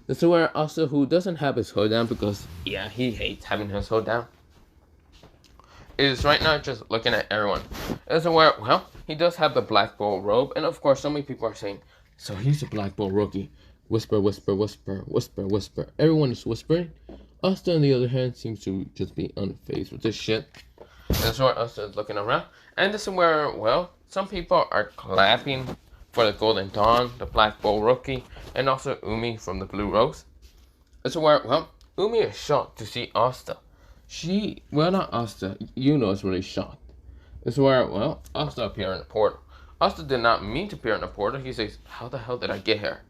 This is where Asta, who doesn't have his hood down because, yeah, he hates having his hood down, is right now just looking at everyone. This is where, well, he does have the Black Bull robe, and of course, so many people are saying, so he's a Black Bull rookie. Whisper, whisper, whisper, whisper, whisper. Everyone is whispering. Asta, on the other hand, seems to just be unfazed with this shit. And this is where Asta is looking around. And this is where, well, some people are clapping for the Golden Dawn, the Black Bull rookie, and also Umi from the Blue Rose. This is where, well, Umi is shocked to see Asta. Not Asta, is really shocked. This is where, well, Asta appeared in the portal. Asta did not mean to appear in the portal. He says, how the hell did I get here?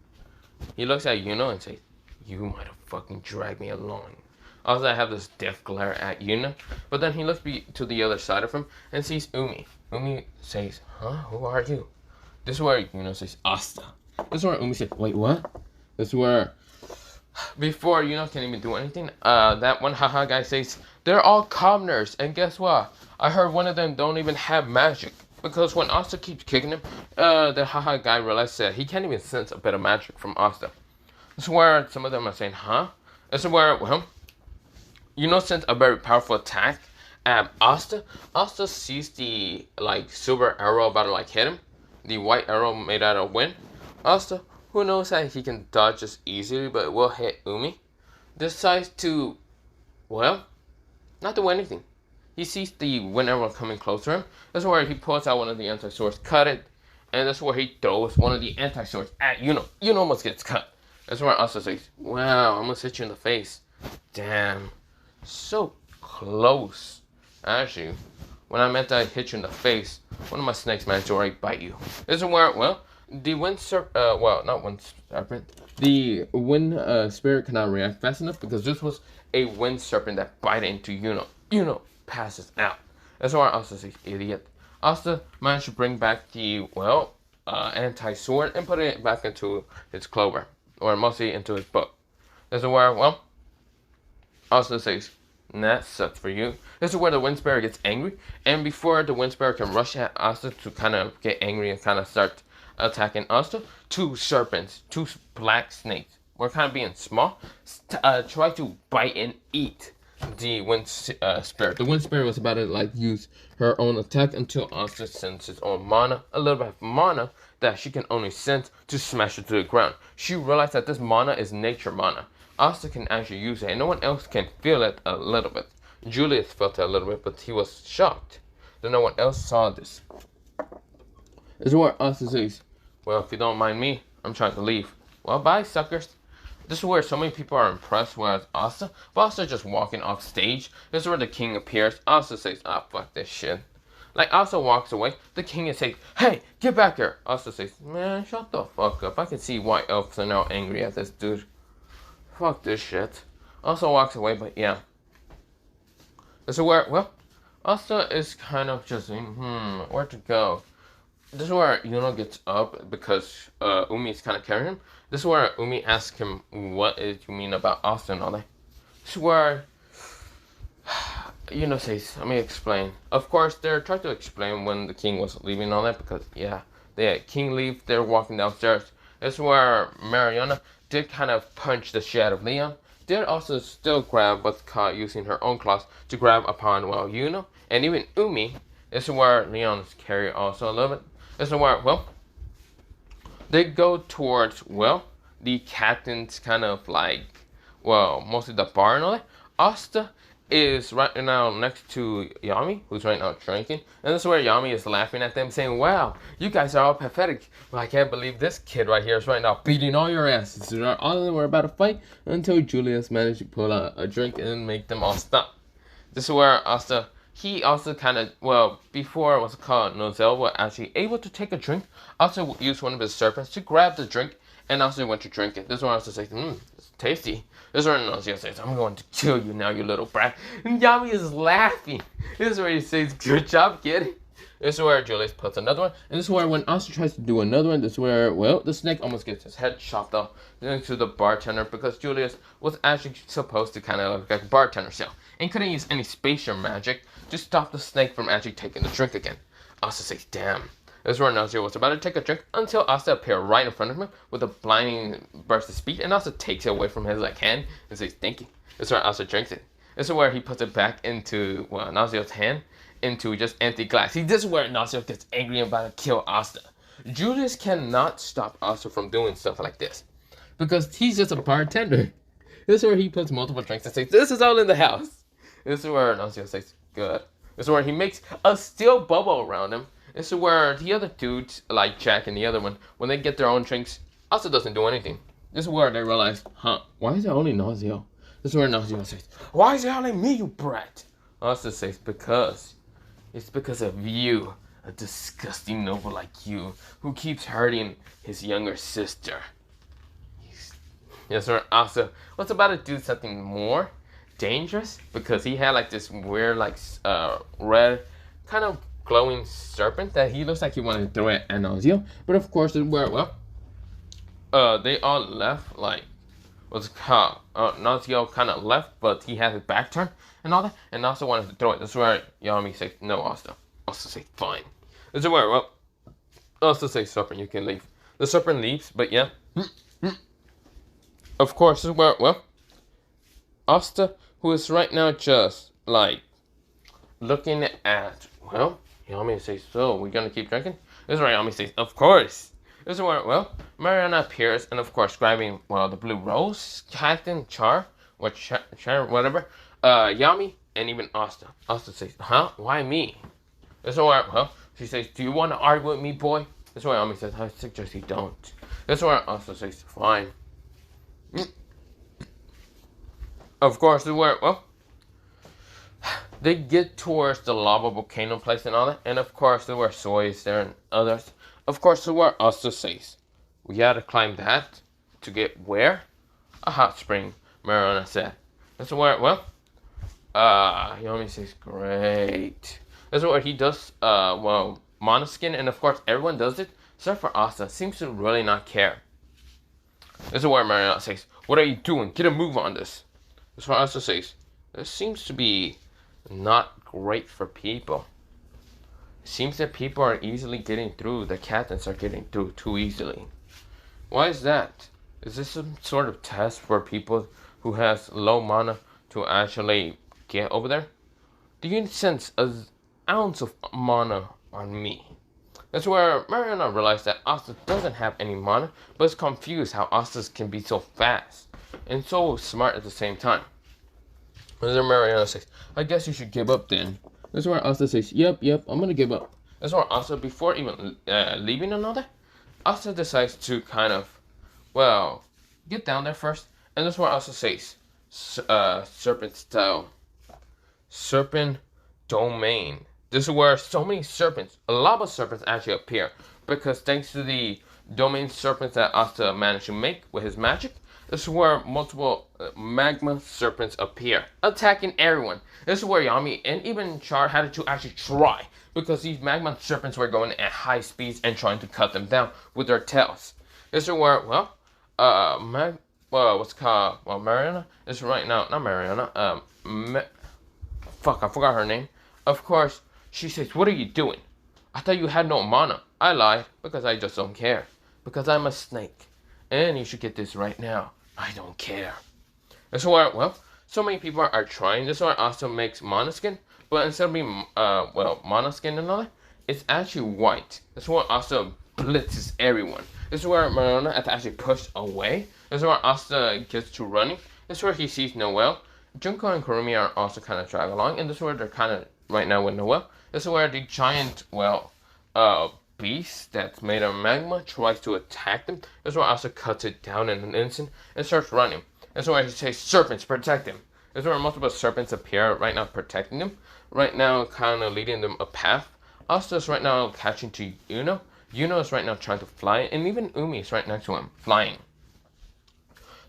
He looks at Yuna and says, you might have fucking dragged me along. Also, I have this death glare at Yuna, but then he looks to the other side of him and sees Umi. Umi says, huh, who are you? This is where Yuna says, Asta. This is where Umi says, wait, what? This is where, before Yuna can even do anything, that one haha guy says, they're all commoners, and guess what? I heard one of them don't even have magic. Because when Asta keeps kicking him, the haha guy realizes that he can't even sense a bit of magic from Asta. This is where some of them are saying, huh? This is where, well, sends a very powerful attack at Asta. Asta sees the, silver arrow about to, hit him. The white arrow made out of wind. Asta, who knows that he can dodge just easily, but it will hit Umi, decides to, well, not do anything. He sees the wind arrow coming close to him. That's where he pulls out one of the anti-swords, cut it, and that's where he throws one of the anti-swords at Yuna. Yuna almost gets cut. That's where Asta says, wow, I almost hit you in the face. Damn. So close. Actually, when I meant to hit you in the face, one of my snakes managed to already bite you. This is where, well, the wind not wind serpent. The wind spirit cannot react fast enough because this was a wind serpent that bit into Yuna. Yuna passes out. That's why Asta says, idiot. Asta managed to bring back the, anti-sword and put it back into his clover. Or mostly into his book. This is where, well, Asta says, that sucks for you. This is where the wind spirit gets angry. And before the wind spirit can rush at Asta to kind of get angry and kind of start attacking Asta, two serpents, two black snakes, were kind of being small, try to bite and eat the wind spirit. The wind spirit was about to use her own attack until Asta sends his own mana, a little bit of mana that she can only sense, to smash it to the ground. She realized that this mana is nature mana. Asta can actually use it, and no one else can feel it a little bit. Julius felt it a little bit, but he was shocked that no one else saw this. This is where Asta says, well, if you don't mind me, I'm trying to leave. Well, bye, suckers. This is where so many people are impressed with Asta, but Asta just walking off stage. This is where the king appears. Asta says, fuck this shit. Asta walks away. The king is saying, hey, get back here. Asta says, man, shut the fuck up. I can see why elves are now angry at this dude. Fuck this shit. Asta walks away, but yeah. This is where, well, Asta is kind of just saying, where to go? This is where Yuna gets up because Umi is kind of carrying him. This is where Umi asks him, what is you mean about Asta and all that? This is where Yuna says, let me explain. Of course, they're trying to explain when the king was leaving and all that because, yeah, they had king leave, they're walking downstairs. This is where Mariana did kind of punch the shit out of Leon. Did also still grab what's caught using her own claws to grab upon, well, Yuna and even Umi. This is where Leon's carry also a little bit. This is where, well, they go towards, well, the captain's kind of mostly the bar and all that. Asta is right now next to Yami, who's right now drinking. And this is where Yami is laughing at them, saying, wow, you guys are all pathetic. Well, I can't believe this kid right here is right now beating all your asses. All of them were about to fight until Julius managed to pull out a drink and make them all stop. This is where Asta, he also kind of, well, before it was called Nozel, was actually able to take a drink. Also used one of his serpents to grab the drink and also went to drink it. This is where Asta says, it's tasty. This is where Nozel says, I'm going to kill you now, you little brat. And Yami is laughing. This is where he says, good job, kid. This is where Julius puts another one. And this is where when Asta tries to do another one, this is where, well, the snake almost gets his head chopped off into the bartender because Julius was actually supposed to kind of look like a bartender still. And couldn't use any spatial magic to stop the snake from actually taking the drink again. Asta says, damn. This is where Nazio was about to take a drink until Asta appeared right in front of him with a blinding burst of speed. And Asta takes it away from his hand and says, thank you. This is where Asta drinks it. This is where he puts it back into, well, Nazio's hand. Into just empty glass. See, this is where Nazio gets angry and about to kill Asta. Julius cannot stop Asta from doing stuff like this. Because he's just a bartender. This is where he puts multiple drinks and says, this is all in the house. This is where Nazio says, good. This is where he makes a steel bubble around him. This is where the other dudes, like Jack and the other one, when they get their own drinks, Asta doesn't do anything. This is where they realize, why is it only Nazio? This is where Nazio says, why is it only me, you brat? Asta says, because... it's because of you, a disgusting noble like you, who keeps hurting his younger sister. Yes, sir. Also, was about to do something more dangerous because he had like this weird, like red, kind of glowing serpent that he looks like he wanted to throw at Nazio. But of course, it were they all left. Like, what's called Nazio kind of left, but he had his back turned. And all that, and Asta wanted to throw it. This is where Yami says, no, Asta. Asta says, fine. This is where, well, Asta says, Serpent, you can leave. The Serpent leaves, but yeah. Of course, this is where, well, Asta, who is right now just, like, looking at, well, Yami says, so, we're gonna keep drinking? This is where Yami says, of course. This is where, well, Mariana appears, and of course, grabbing, well, the blue rose, Captain Char, or Char, whatever. Yami, and even Asta. Asta says, huh? Why me? This is where, well, she says, do you want to argue with me, boy? This is where Yami says, I suggest you don't. This is where Asta says, fine. Of course, this is where, well, they get towards the lava volcano place and all that. And of course, there were Soy is there and others. Of course, this is where Asta says, we gotta climb that to get where? A hot spring, Mariana said. This is where, well, Yomi says, great. This is what he does, well, Monoskin, and of course, everyone does it, except for Asta, seems to really not care. This is where Mariana says, what are you doing? Get a move on this. This is where Asta says, this seems to be not great for people. It seems that people are easily getting through, the captains are getting through too easily. Why is that? Is this some sort of test for people who has low mana to actually get over there? Do you sense an ounce of mana on me? That's where Mariana realized that Asta doesn't have any mana, but is confused how Asta can be so fast and so smart at the same time. And then Mariana says, I guess you should give up then. That's where Asta says, yep, I'm gonna give up. That's where Asta, before even leaving another, Asta decides to kind of, well, get down there first. And that's where Asta says, serpent style, serpent domain. This is where so many serpents, a lot of serpents actually appear, because thanks to the domain serpents that Asta managed to make with his magic, this is where multiple magma serpents appear, attacking everyone. This is where Yami and even Char had to actually try, because these magma serpents were going at high speeds and trying to cut them down with their tails. This is where, well, what's called, well, Mariana is right now, not Mariana, I forgot her name. Of course, she says, what are you doing? I thought you had no mana. I lied, because I just don't care. Because I'm a snake. And you should get this right now. I don't care. This is why, well, so many people are trying. This is why Asta makes Monoskin. But instead of being, well, Monoskin and all that, it's actually white. This is why Asta blitzes everyone. This is where Mariana has to actually push away. This is where Asta gets to running. This is where he sees Noelle. Junko and Kurumi are also kind of drag along. And this is where they're kind of right now with Noelle. This is where the giant, well, beast that's made of magma tries to attack them. This is where Asta cuts it down in an instant and starts running. This is where he says, serpents, protect him. This is where multiple serpents appear right now protecting them. Right now kind of leading them a path. Asta is right now catching to Yuno. Yuno is right now trying to fly. And even Umi is right next to him, flying.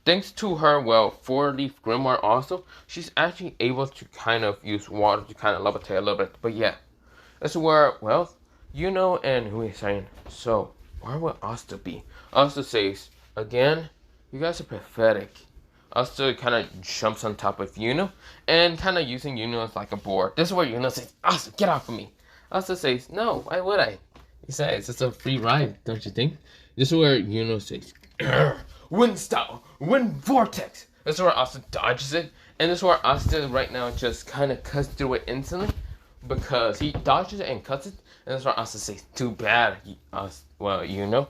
Thanks to her, well, 4-leaf grimoire also, she's actually able to kind of use water to kind of levitate a little bit. But yeah, This is where, well, and who is saying, so, where will Asta be? Asta says, again, you guys are pathetic. Asta kind of jumps on top of and kind of using as like a board. This is where says, Asta, get off of me. Asta says, no, why would I? He says, it's a free ride, don't you think? This is where says, wind style, wind vortex. This is where Asta dodges it. And this is where Asta right now just kind of cuts through it instantly. Because he dodges it and cuts it. And this is where Asta says, too bad. Well, it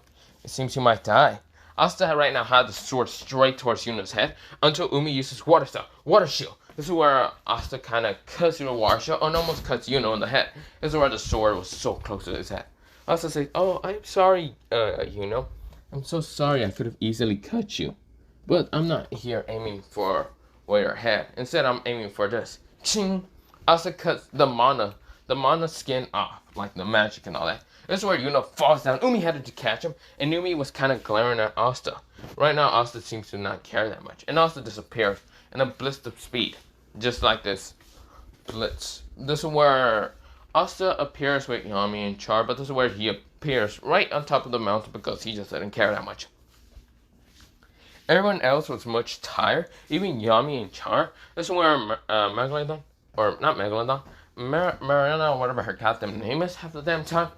seems you might die. Asta right now had the sword straight towards head until Umi uses water style, water shield. This is where Asta kind of cuts through the water shield and almost cuts in the head. This is where the sword was so close to his head. Asta says, oh, I'm sorry, I'm so sorry, I could have easily cut you. But I'm not here aiming for your head. Instead, I'm aiming for this. Ching! Asta cuts the mana skin off, like the magic and all that. This is where falls down. Umi had to catch him, and Umi was kind of glaring at Asta. Right now, Asta seems to not care that much, and Asta disappears in a blitz of speed, just like this blitz. This is where Asta appears with Yami and Char, but this is where he appears right on top of the mountain because he just didn't care that much. Everyone else was much tired, even Yami and Char. This is where Megalodon, or not Megalodon, Mariana, whatever her goddamn name is half the damn time,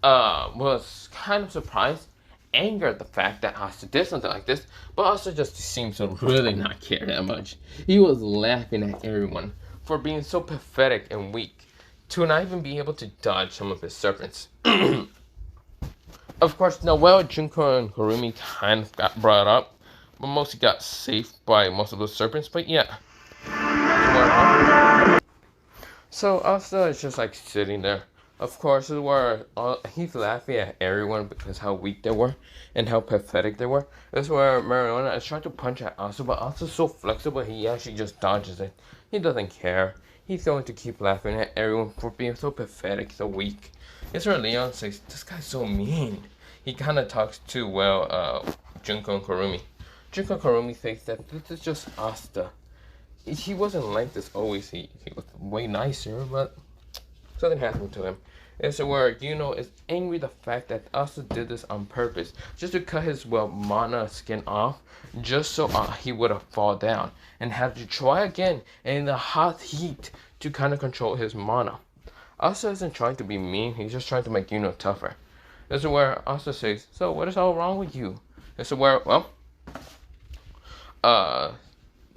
was kind of surprised, angered at the fact that Asta did something like this, but Asta just seems to really not care that much. He was laughing at everyone for being so pathetic and weak, to not even be able to dodge some of his serpents. Of course, Noelle, Junko, and Harumi kind of got brought up, but mostly got saved by most of those serpents, but yeah. So Asta is just like sitting there. Of course, this is where he's laughing at everyone because how weak they were and how pathetic they were. This is where Mariana is trying to punch at Asta, but Asta's so flexible he actually just dodges it. He doesn't care. He's going to keep laughing at everyone for being so pathetic, so weak. It's where Leon says, this guy's so mean. He kind of talks to, Junko and Kurumi. Junko and Kurumi thinks that this is just Asta. He wasn't like this always. He was way nicer, but something happened to him. It's where is angry the fact that Asta did this on purpose, just to cut his mana skin off, just so he would have fall down and have to try again in the hot heat to kind of control his mana. Asta isn't trying to be mean. He's just trying to make tougher. This is where Asta says, "So what is all wrong with you?" This is where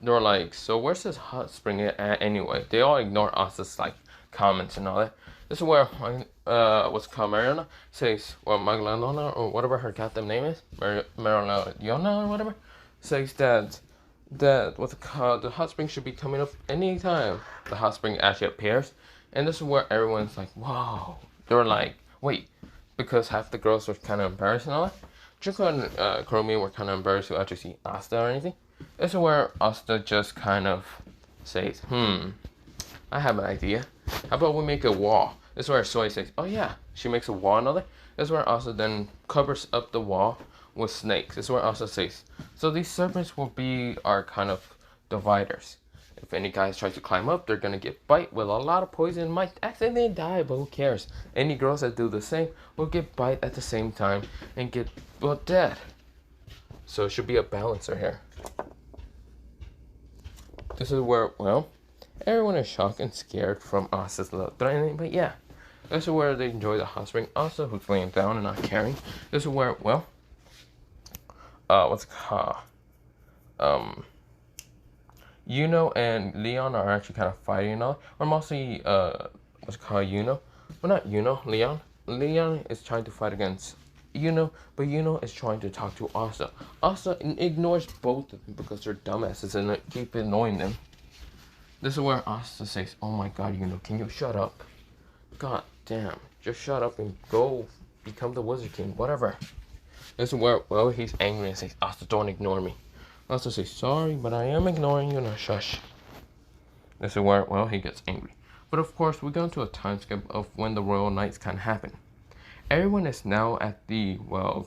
they're like, so where's this hot spring at anyway? They all ignore Asta's comments and all that. This is where what's called Mariana says, Magdalena or whatever her goddamn name is, Mariana or whatever, says that what's called the hot spring should be coming up anytime the hot spring actually appears. And this is where everyone's like, wow. They're like, wait, because half the girls were kind of embarrassed and all that. Junko and Kurumi were kind of embarrassed to actually see Asta or anything. This is where Asta just kind of says, I have an idea. How about we make a wall? This is where Soy says, oh yeah, she makes a wall and all that. This is where Asta then covers up the wall with snakes. This is where Asta says, so these serpents will be our kind of dividers. If any guys try to climb up, they're gonna get bite with a lot of poison and might accidentally die, but who cares? Any girls that do the same will get bite at the same time and get dead. So it should be a balancer here. This is where, everyone is shocked and scared from Asta's love threatening, but yeah. This is where they enjoy the hot spring. Asta, who's laying down and not caring. This is where, what's it called? And Leon are actually kind of fighting and all. Or mostly, what's it called, Well, not Leon. Leon is trying to fight against but is trying to talk to Asta. Asta ignores both of them because they're dumbasses and keep annoying them. This is where Asta says, oh my god, can you shut up? God damn, just shut up and go become the Wizard King, whatever. This is where, he's angry and says, Asta, don't ignore me. Asta says, sorry, but I am ignoring you, now shush. This is where, he gets angry. But of course, we go into a time skip of when the Royal Knights kind of happen. Everyone is now at the,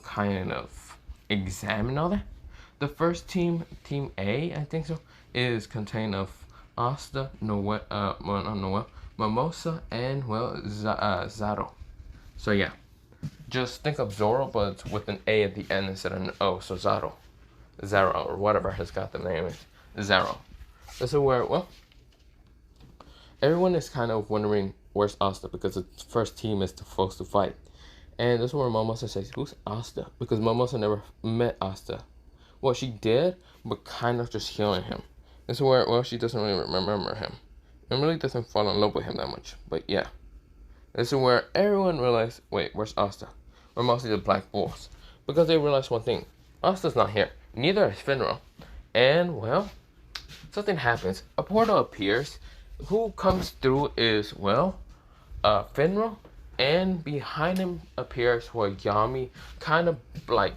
kind of exam and all that. The first team, Team A, I think so, is contained of Asta, not Noelle, Mimosa, and, well, Zaro. So, yeah. Just think of Zoro, but with an A at the end instead of an O. So, Zaro. Zaro, or whatever his goddamn name is. Zaro. This is where, well, everyone is kind of wondering where's Asta because the first team is supposed to fight. And this is where Momosa says, who's Asta? Because Momosa never met Asta. Well, she did, but kind of just healing him. This is where, well, she doesn't really remember him. And really doesn't fall in love with him that much. But yeah. This is where everyone realized, wait, where's Asta? Or mostly the Black Bulls. Because they realized one thing. Asta's not here. Neither is Finro. And, well, something happens. A portal appears. Who comes through is, well, Finro. And behind him appears where Yami kind of like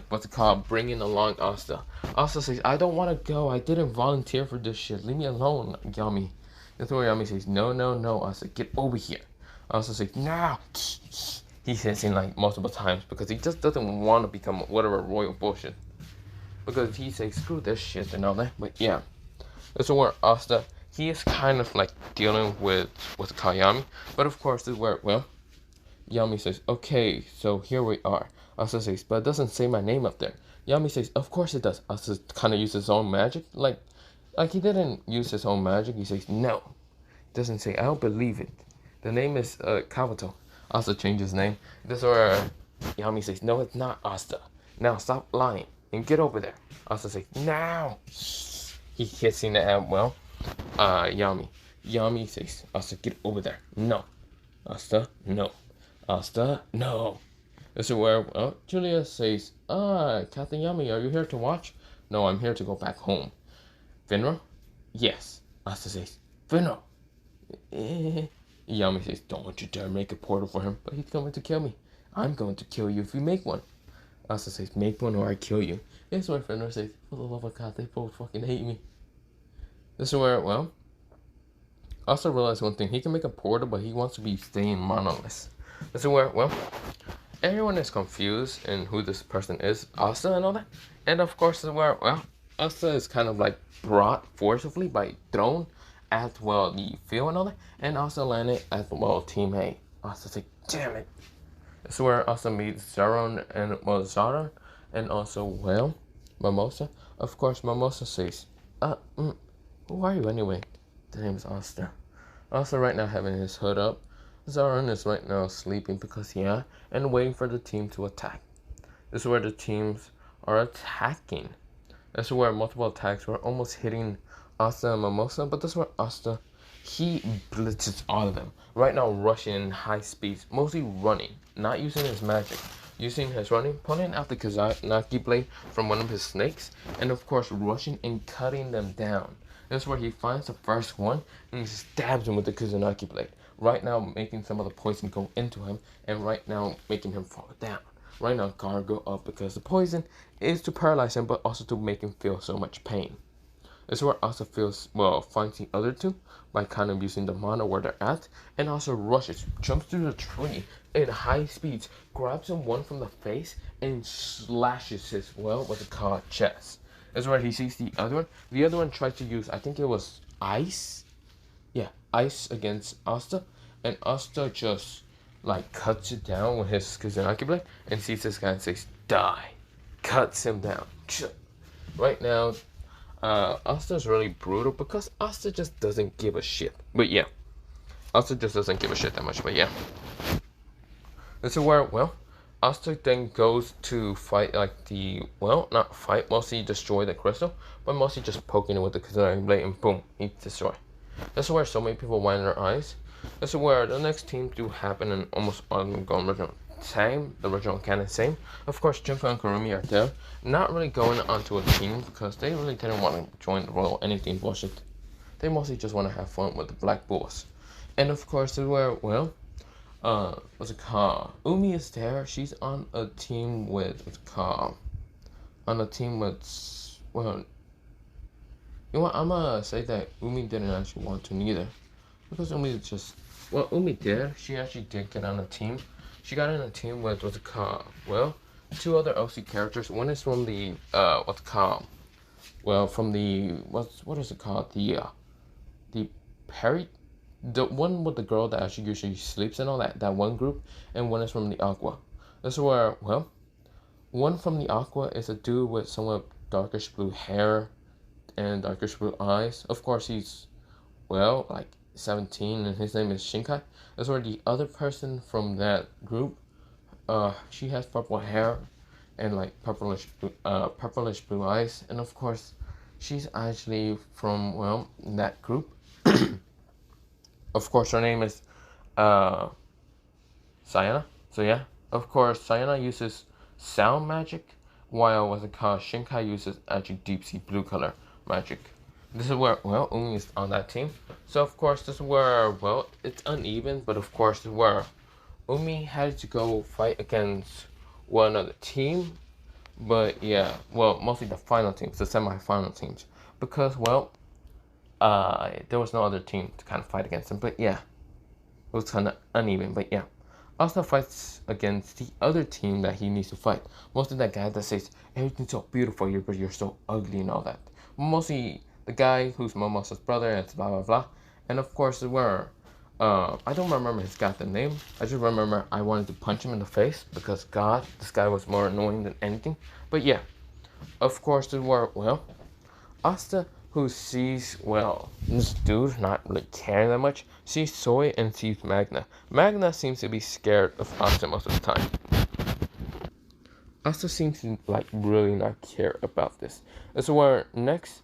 what's it called, bringing along Asta. Asta says, I don't want to go. I didn't volunteer for this shit. Leave me alone, Yami. That's where Yami says, no, no, no, Asta, get over here. Asta says, no. He's hissing like multiple times because he just doesn't want to become whatever royal bullshit. Because he says, screw this shit and all that. But yeah, that's where Asta, he is kind of like dealing with Yami. But of course, this is where, well, Yami says, okay, so here we are. Asta says, but it doesn't say my name up there. Yami says, of course it does. Asta kind of uses his own magic. Like he didn't use his own magic. He says, no. It doesn't say, I don't believe it. The name is Kabuto. Asta changes his name. This is where Yami says, no, it's not Asta. Now stop lying and get over there. Asta says, now. He's kissing at, well, Yami. Yami says, Asta, get over there. No. Asta, no. Asta, no. This is where, well, Julia says, Captain Yami, are you here to watch? No, I'm here to go back home. Finro? Yes. Asta says, Finro. Yami says, don't you dare make a portal for him, but he's going to kill me. I'm going to kill you if you make one. Asta says, make one or I kill you. This is where Finro says, for the love of God, they both fucking hate me. This is where, well, Asta realized one thing. He can make a portal, but he wants to be staying monolith. This is where, well, everyone is confused in who this person is, Asta and all that. And of course, this is where, well, Asta is kind of like brought forcibly by thrown at, well, the field and all that. And Asta landed at, well, Team A. Asta's like, damn it. This is where Asta meets Zaron and, well, Zara. And also, well, Mimosa. Of course, Mimosa says, who are you anyway? The name is Asta. Asta right now having his hood up. Zaron is right now sleeping because, yeah, and waiting for the team to attack. This is where the teams are attacking. This is where multiple attacks were almost hitting Asta and Mimosa, but this is where Asta, he blitzes all of them. Right now rushing in high speeds, mostly running, not using his magic. Using his running, pulling out the Kazanaki blade from one of his snakes, and of course rushing and cutting them down. This is where he finds the first one and he stabs him with the Kazanaki blade. Right now making some of the poison go into him, and right now making him fall down. Right now guard go up because the poison is to paralyze him, but also to make him feel so much pain. This is where Asta feels, well, finds the other two by kind of using the mana where they're at, and also rushes, jumps through the tree in high speeds, grabs him one from the face, and slashes his, well, what's it called, chest. This is where he sees the other one. The other one tries to use, I think it was ice. Yeah, ice against Asta, and Asta just like cuts it down with his Kazanaki blade and sees this guy and says, die. Cuts him down. Right now, Asta's really brutal because Asta just doesn't give a shit. But yeah, Asta just doesn't give a shit that much, but yeah. This is where, well, Asta then goes to fight like the, well, not fight, mostly destroy the crystal, but mostly just poking it with the Kazanaki blade and boom, he's destroyed. This is where so many people wind their eyes. This is where the next team do happen in almost ongoing original time, the original canon same. Of course, Junko and Kurumi are there, not really going onto a team because they really didn't want to join the royal anything bullshit. They mostly just want to have fun with the Black Bulls. And of course, this is where, well, what's it called? Umi is there. She's on a team with, what's it called? On a team with, well, you know what? I'm gonna say that Umi didn't actually want to neither. Because Umi just, well, Umi did. She actually did get on a team. She got on a team with, what's it called? Well, two other OC characters. One is from the, what's it called? Well, from the, what is it called? The The one with the girl that actually usually sleeps and all that, that one group, and one is from the Aqua. This is where, well, one from the Aqua is a dude with somewhat darkish blue hair and darkish blue eyes. Of course, he's, well, like 17, and his name is Shinkai. That's where the other person from that group, she has purple hair and like purplish blue eyes, and of course, she's actually from, well, that group. Of course, her name is Sayana. So yeah, of course, Sayana uses sound magic, while what's it called, Shinkai uses actually deep sea blue color magic. This is where, well, Umi is on that team. So of course, this is where, well, it's uneven, but of course, this is where Umi had to go fight against one other team. But yeah, well, mostly the final teams, the semi-final teams, because, well, there was no other team to kind of fight against him. But yeah, it was kind of uneven. But yeah, Asta fights against the other team that he needs to fight. Mostly that guy that says, everything's so beautiful here, but you're so ugly and all that. Mostly the guy who's Momosa's brother and blah blah blah. And of course, where I don't remember his goddamn name. I just remember I wanted to punch him in the face because God, this guy was more annoying than anything. But yeah, of course, there were, well, Asta, who sees, well, this dude not really caring that much, sees Soy and sees Magna. Magna seems to be scared of Asta most of the time. Asta seems to like really not care about this. That's where next,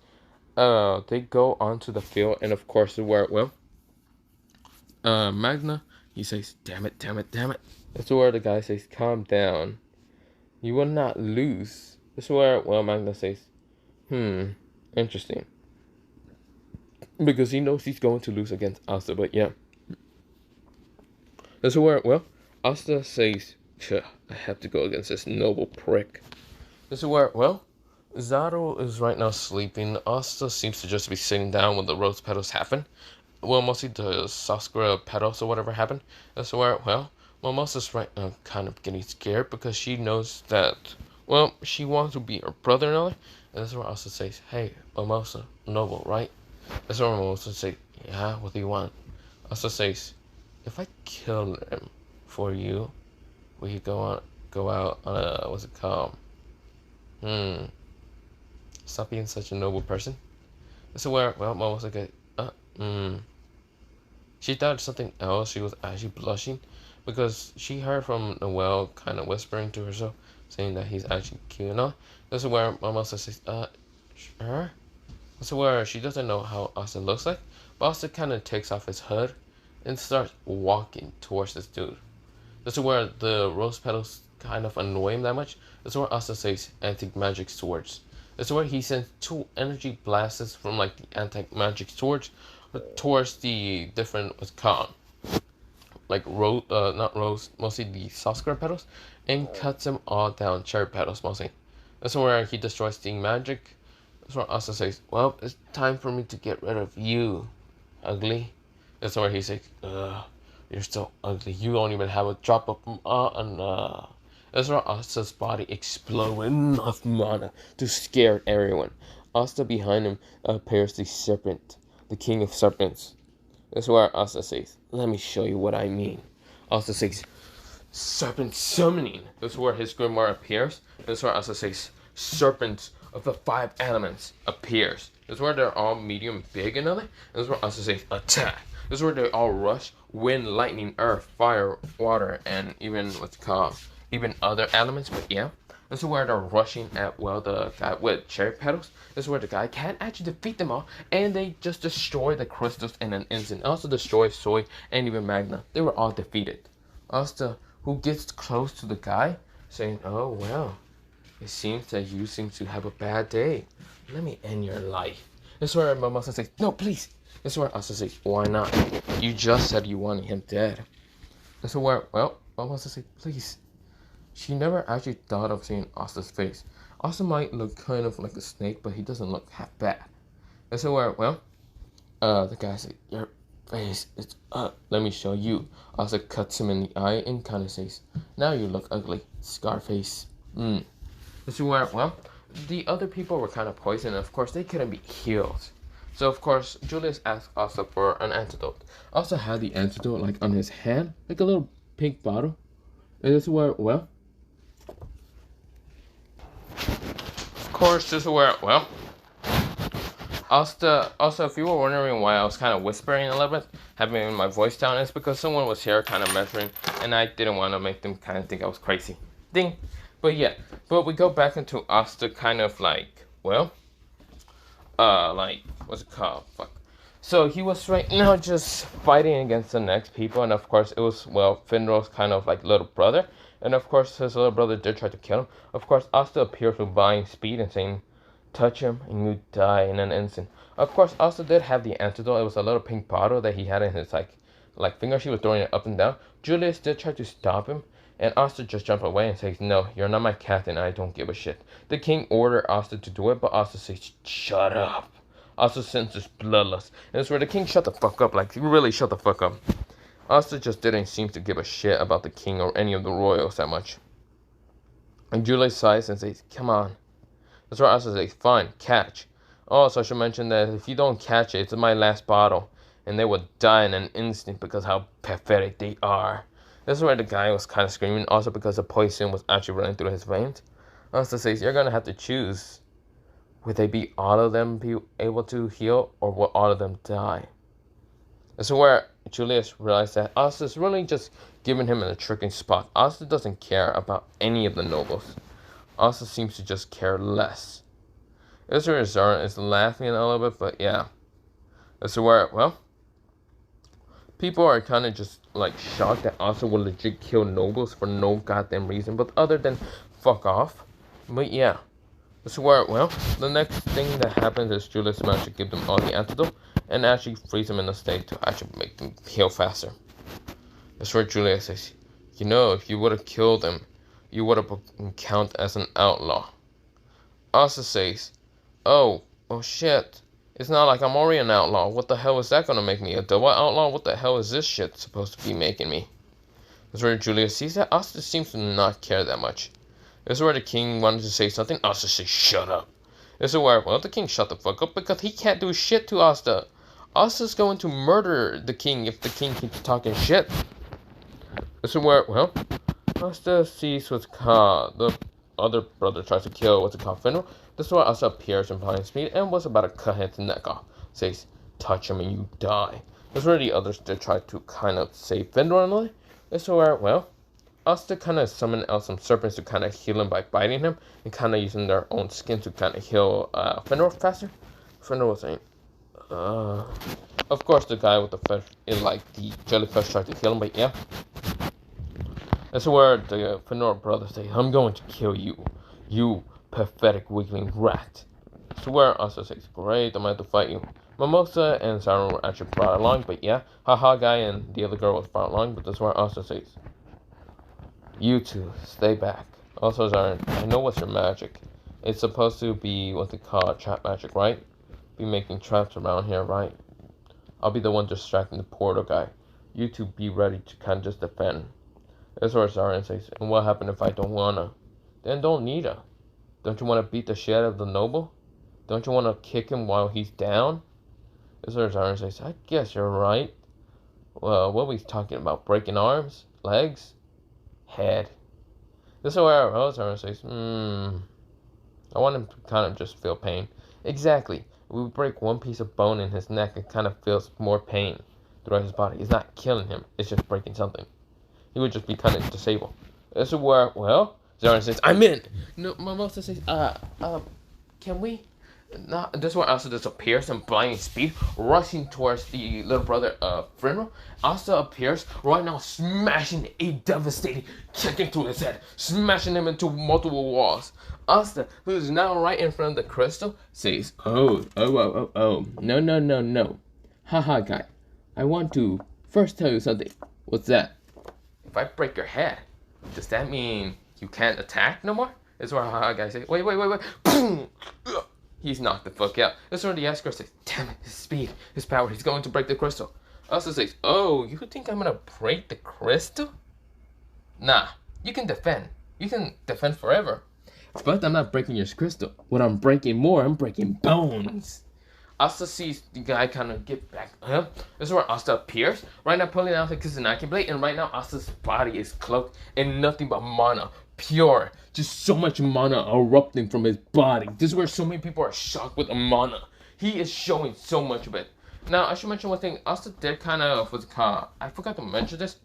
they go onto the field, and of course, where, well, Magna, he says, damn it, damn it, damn it. That's where the guy says, calm down. You will not lose. That's where, well, Magna says, interesting. Because he knows he's going to lose against Asta, but yeah. That's where, well, Asta says, I have to go against this noble prick. This is where, well, Zaro is right now sleeping. Asta seems to just be sitting down when the rose petals happen. Well, mostly the Sakura petals or whatever happened. That's where, well, Momosa's right now kind of getting scared because she knows that, well, she wants to be her brother and all that. And that's where Asta says, hey, Momosa, noble, right? That's where Momosa says, yeah, what do you want? Asta says, if I kill him for you, will you go out on a, what's it called? Stop being such a noble person. That's where, well, Momosa goes, She thought something else. She was actually blushing because she heard from Noelle kind of whispering to herself, saying that he's actually cute and all. This is where Momosa says, sure? This is where she doesn't know how Asta looks like, but Asta kind of takes off his hood and starts walking towards this dude. This is where the rose petals kind of annoy him that much. This is where Asta says anti-magic swords. This is where he sends 2 energy blasts from like the anti-magic swords towards the different, what's called, like not rose, mostly the Sakura petals, and cuts them all down, cherry petals mostly. That's where he destroys the magic. That's where Asta says, well, it's time for me to get rid of you, ugly. That's where he says, you're so ugly, you don't even have a drop of That's where Asta's body explodes with enough mana to scare everyone. Asta behind him appears the Serpent, the king of serpents. That's where Asta says, let me show you what I mean. Asta says, serpent summoning. That's where his grimoire appears. That's where Asta says, serpents of the 5 elements appears. That's where they're all medium big and other. That's where Asta says, attack. That's where they all rush, wind, lightning, earth, fire, water, and even what's called, even other elements, but yeah. This is where they're rushing at, well, the guy with cherry petals. This is where the guy can't actually defeat them all, and they just destroy the crystals in an instant. Also destroy Soy and even Magna. They were all defeated. Asta, who gets close to the guy, saying, oh, well, it seems that you seem to have a bad day. Let me end your life. This is where Momosa says, no, please. This is where Asta says, why not? You just said you wanted him dead. This is where, well, Momosa says, please. She never actually thought of seeing Asta's face. Asta might look kind of like a snake, but he doesn't look half bad. This is where, well, the guy said, your face is up. Let me show you. Asta cuts him in the eye and kind of says, now you look ugly, Scarface. This is where, well, the other people were kind of poisoned. Of course, they couldn't be healed. So of course Julius asked Asta for an antidote. Asta had the antidote like on his hand, like a little pink bottle. And this is where, well, of course this is where, well, Asta, also, if you were wondering why I was kind of whispering a little bit, having my voice down, it's because someone was here kind of measuring, and I didn't want to make them kind of think I was crazy. Ding. But yeah, but we go back into Asta kind of like, well, like, what's it called? Fuck. So he was right now just fighting against the next people, and of course it was, well, Finral's kind of like little brother, and of course his little brother did try to kill him. Of course, Asta appears with buying speed and saying, touch him and you die in an instant. Of course, Asta did have the antidote. It was a little pink bottle that he had in his like finger. She was throwing it up and down. Julius did try to stop him, and Asta just jumped away and says, no, you're not my captain. I don't give a shit. The king ordered Asta to do it, but Asta says, shut up. Asta senses bloodlust. And it's where the king shut the fuck up. Like, really shut the fuck up. Asta just didn't seem to give a shit about the king or any of the royals that much. And Julius sighs and says, come on. That's why Asta says, fine, catch. Also, I should mention that if you don't catch it, it's my last bottle. And they will die in an instant because how pathetic they are. This is where the guy was kind of screaming. Also because the poison was actually running through his veins. Asta says, you're going to have to choose. Would they be all of them be able to heal? Or will all of them die? This is where Julius realized that Asta's really just giving him a tricking spot. Asta doesn't care about any of the nobles. Asta seems to just care less. This is where Zara is laughing a little bit, but yeah. This is where, well, people are kind of just like shocked that Asta will legit kill nobles for no goddamn reason, but other than fuck off. But yeah. This is where, well, the next thing that happens is Julius managed to give them all the antidote and actually freeze them in a state to actually make them heal faster. This is where Julius says, you know, if you would have killed them, you would have been counted as an outlaw. Asta says, oh shit. It's not like I'm already an outlaw. What the hell is that gonna make me? A double outlaw? What the hell is this shit supposed to be making me? This is where Julius sees that Asta seems to not care that much. This is where the king wanted to say something. Asta says, shut up. This is where, well, the king shut the fuck up because he can't do shit to Asta. Asta's going to murder the king if the king keeps talking shit. This is where, well, Asta sees what's called, the other brother tries to kill what's it called, Finral. This is where Asta appears in flying speed and was about to cut his neck off. Says, touch him and you die. This is where the others did try to kind of save Finral. This is where, well, Asta kind of summoned out some serpents to kind of heal him by biting him and kind of using their own skin to kind of heal Finral faster. Finral was saying, of course the guy with the fish, the jellyfish tried to heal him, but yeah. That's where the Finral brothers say, I'm going to kill you, you pathetic weakling rat. So where Asta says, great, I'm going to fight you. Mimosa and Siren were actually brought along, but yeah, haha guy and the other girl was brought along, but that's where Asta says, you two, stay back. Also, Siren, I know what's your magic. It's supposed to be what they call trap magic, right? Be making traps around here, right? I'll be the one distracting the portal guy. You two be ready to kind of just defend. That's where Siren says, and what happened if I don't wanna? Then don't need her. Don't you want to beat the shit out of the noble? Don't you want to kick him while he's down? That's where Siren says, I guess you're right. Well, what are we talking about? Breaking arms? Legs? Head? This is where Siren says, I want him to kind of just feel pain. Exactly. If we break one piece of bone in his neck, it kind of feels more pain throughout his body. It's not killing him. It's just breaking something. He would just be kind of disabled. This is where, well, Siren says, I'm in. No, Mimosa says, can we? No, this is where Asta disappears in blinding speed, rushing towards the little brother of Finral. Asta appears right now, smashing a devastating kick into his head, smashing him into multiple walls. Asta, who is now right in front of the crystal, says, no. Haha, guy. I want to first tell you something. What's that? If I break your head, does that mean you can't attack no more? This is where haha guy says, wait. Boom! He's knocked the fuck out. This is where the Escort says, damn it, his speed, his power, he's going to break the crystal. Asta says, oh, you think I'm gonna break the crystal? Nah, you can defend. You can defend forever. But I'm not breaking your crystal. What I'm breaking more, I'm breaking bones. Asta sees the guy kind of get back at him. This is where Asta appears. Right now, pulling out the Kusanagi blade, and right now, Asta's body is cloaked in nothing but mana. Pure. Just so much mana erupting from his body. This is where so many people are shocked with the mana. He is showing so much of it. Now, I should mention one thing. Asta did kind of, what's it called? I forgot to mention this.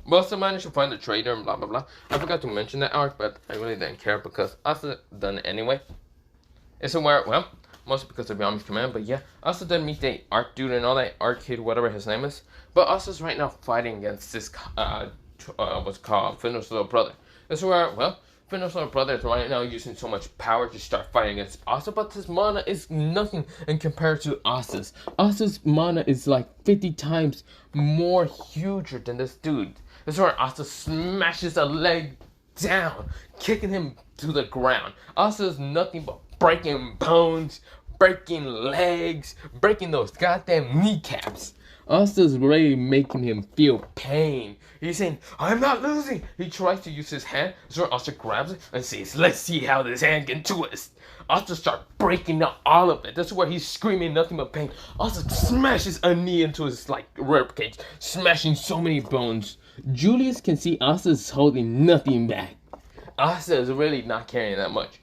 Most of managed to find the trader and blah blah blah. I forgot to mention that arc, but I really didn't care because Asta done it anyway. It's somewhere, well, mostly because of Yami's command, but yeah, Asta did meet the arc dude and all that, arc kid, whatever his name is. But Asta's right now fighting against this, what's called Finno's little brother. This is where, well, Finno's little brother is right now using so much power to start fighting against Asta, but his mana is nothing in comparison to Asta's. Asta's mana is like 50 times more huger than this dude. This is where Asta smashes a leg down, kicking him to the ground. Asta is nothing but breaking bones, breaking legs, breaking those goddamn kneecaps. Asta's really making him feel pain. He's saying, I'm not losing. He tries to use his hand, so Asta grabs it and says, let's see how this hand can twist. Asta starts breaking up all of it. That's where he's screaming nothing but pain. Asta smashes a knee into his rib cage, smashing so many bones. Julius can see Asta is holding nothing back. Asta is really not carrying that much.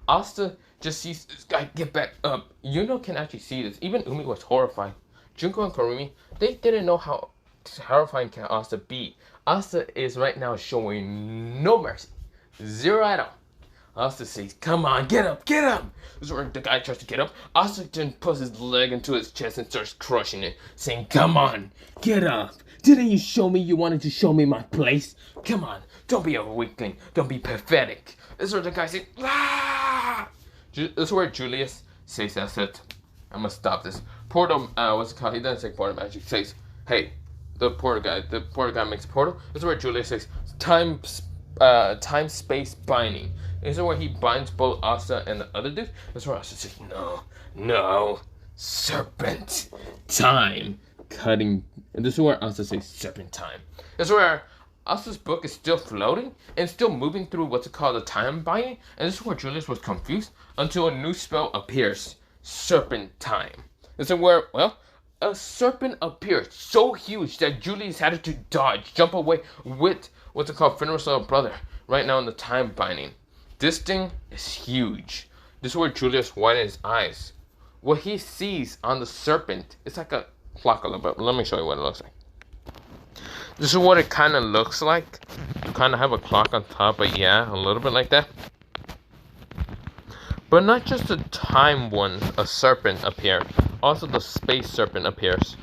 Asta just sees this guy get back up. Yuno can actually see this. Even Umi was horrified. Junko and Karumi, they didn't know how terrifying can Asta be. Asta is right now showing no mercy. Zero at all. Asta says, come on, get up, get up. This is where the guy tries to get up. Asta then puts his leg into his chest and starts crushing it, saying, come on, get up. Didn't you show me you wanted to show me my place? Come on, don't be a weakling, don't be pathetic. This is where the guy says, ah! This is where Julius says, that's it. I'm gonna stop this. Portal, what's it called? He doesn't say portal magic. He says, hey, the portal guy makes a portal. This is where Julius says, time, space binding. This is where he binds both Asta and the other dude. This is where Asta says, no, serpent time cutting. And this is where Asta says, serpent time. This is where Asta's book is still floating and still moving through what's it called, the time binding. And this is where Julius was confused until a new spell appears. Serpent time. This is where, well, a serpent appears so huge that Julius had to dodge, jump away with what's it called, Finral's little brother, right now in the time binding. This thing is huge. This is where Julius widened his eyes. What he sees on the serpent, it's like a clock a little bit. Let me show you what it looks like. This is what it kind of looks like. You kind of have a clock on top, but yeah, a little bit like that. But not just the time one, a serpent appears. Also the space serpent appears.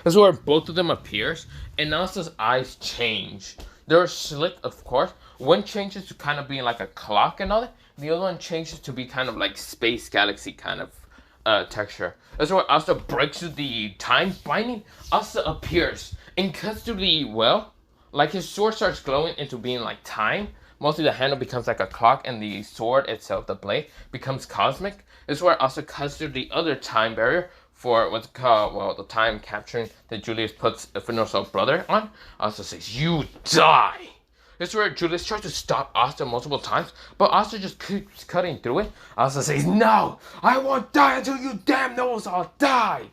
This is where both of them appears, and Asta's eyes change. They're slick, of course. One changes to kind of being like a clock and all that. The other one changes to be kind of like space galaxy kind of texture. That's where Asta breaks through the time binding. Asta appears and cuts through the, well, like his sword starts glowing into being like time. Mostly the handle becomes like a clock, and the sword itself, the blade, becomes cosmic. This is where Asta cuts through the other time barrier for what's called, well, the time capturing that Julius puts Finral's brother on. Asta says, you die! This is where Julius tries to stop Asta multiple times, but Asta just keeps cutting through it. Asta says, no! I won't die until you damn knows I'll die!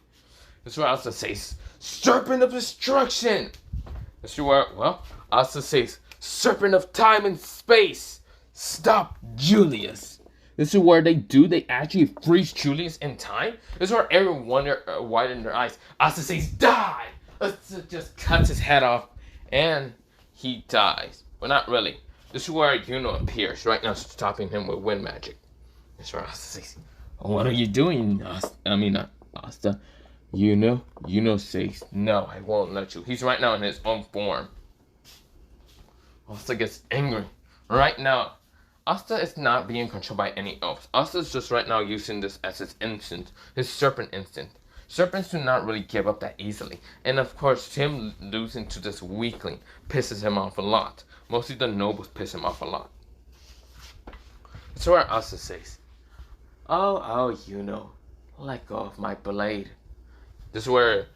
This is where Asta says, serpent of destruction! This is where, well, Asta says, serpent of time and space! Stop Julius! This is where they actually freeze Julius in time. This is where everyone widened their eyes. Asta says, die! Asta just cuts his head off, and he dies. But not really. This is where Yuno appears, right now stopping him with wind magic. This is where Asta says, what are you doing, Asta? Yuno says, no, I won't let you. He's right now in his own form. Asta gets angry. Right now, Asta is not being controlled by any elves. Asta is just right now using this as his instinct, his serpent instinct. Serpents do not really give up that easily. And of course, him losing to this weakling pisses him off a lot. Mostly the nobles piss him off a lot. That's where Asta says, oh, let go of my blade. This is where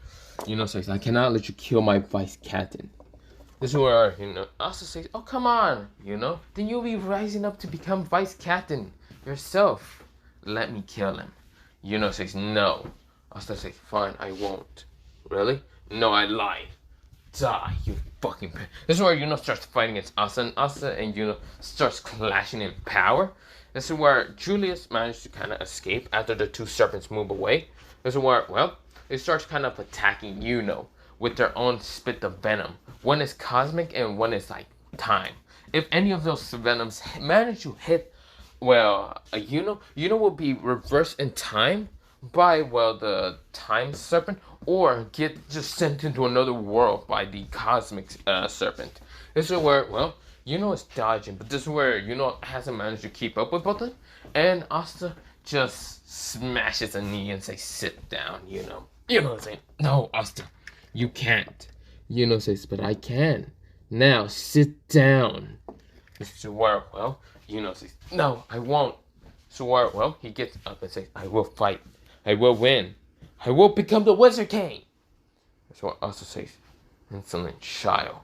says, I cannot let you kill my vice captain. This is where, Asta says, oh, come on, then you'll be rising up to become vice captain yourself. Let me kill him. Yuno says no. Asta says, fine, I won't. Really? No, I lied. Die, you fucking pig. This is where Yuno starts fighting against Asta and Yuno starts clashing in power. This is where Julius managed to kind of escape after the two serpents move away. This is where, well, they start kind of attacking Yuno with their own spit of venom. One is cosmic and one is like time. If any of those venoms manage to hit, well, Yuno will be reversed in time by, well, the time serpent, or get just sent into another world by the cosmic serpent. This is where, well, Yuno is dodging, but this is where Yuno hasn't managed to keep up with both of them, and Asta just smashes a knee and says, sit down, Yuno. Yuno saying, no, Asta, you can't. Yuno says, but I can. Now, sit down. This is where, well, Yuno says, no, I won't. So where, well, he gets up and says, I will fight. I will win. I will become the Wizard King. That's what Asta says. Insolent child.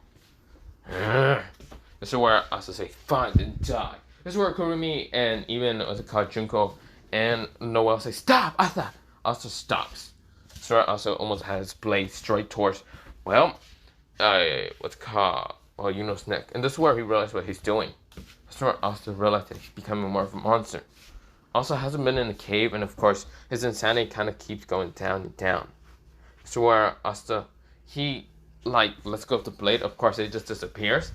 This is where Asta says, fine, then die. This is where Kurumi and even, what's it called, Junko and Noel say, stop, Asta. Asta stops. So where Asta almost has his blade straight towards, well, what's it called, well, Yuno's neck. And this is where he realized what he's doing. That's where Asta realized that he's becoming more of a monster. Also hasn't been in the cave, and of course, his insanity kind of keeps going down and down. So where Asta, he, like, lets go of the blade, of course, it just disappears.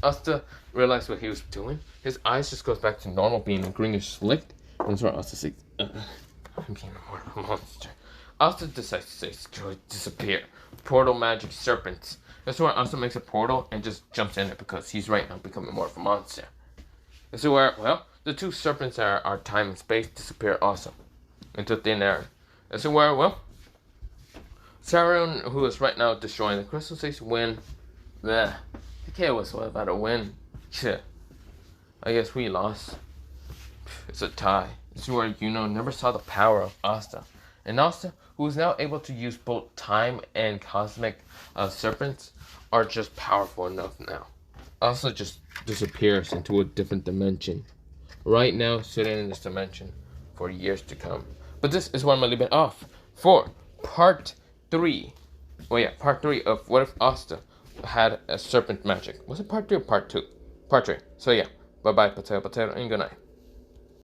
Asta realized what he was doing. His eyes just goes back to normal, being greenish slicked. And that's where Asta says, I'm being more of a monster. Asta decides to disappear. Portal magic serpents. That's where Asta makes a portal and just jumps in it because he's right now becoming more of a monster. This is where, well, the two serpents are time and space disappear also into thin air. This is where, well, Saron, who is right now destroying the crystal, says win. Bleh. The chaos was about a win. Shit. I guess we lost. It's a tie. This is where Yuno never saw the power of Asta. And Asta, who is now able to use both time and cosmic serpents, are just powerful enough now. Asta just disappears into a different dimension. Right now, sitting in this dimension for years to come. But this is where I'm going to leave it off for part 3. Oh yeah, part 3 of what if Asta had a serpent magic. Was it part 3 or part 2? Part 3. So yeah, bye-bye, potato, and good night.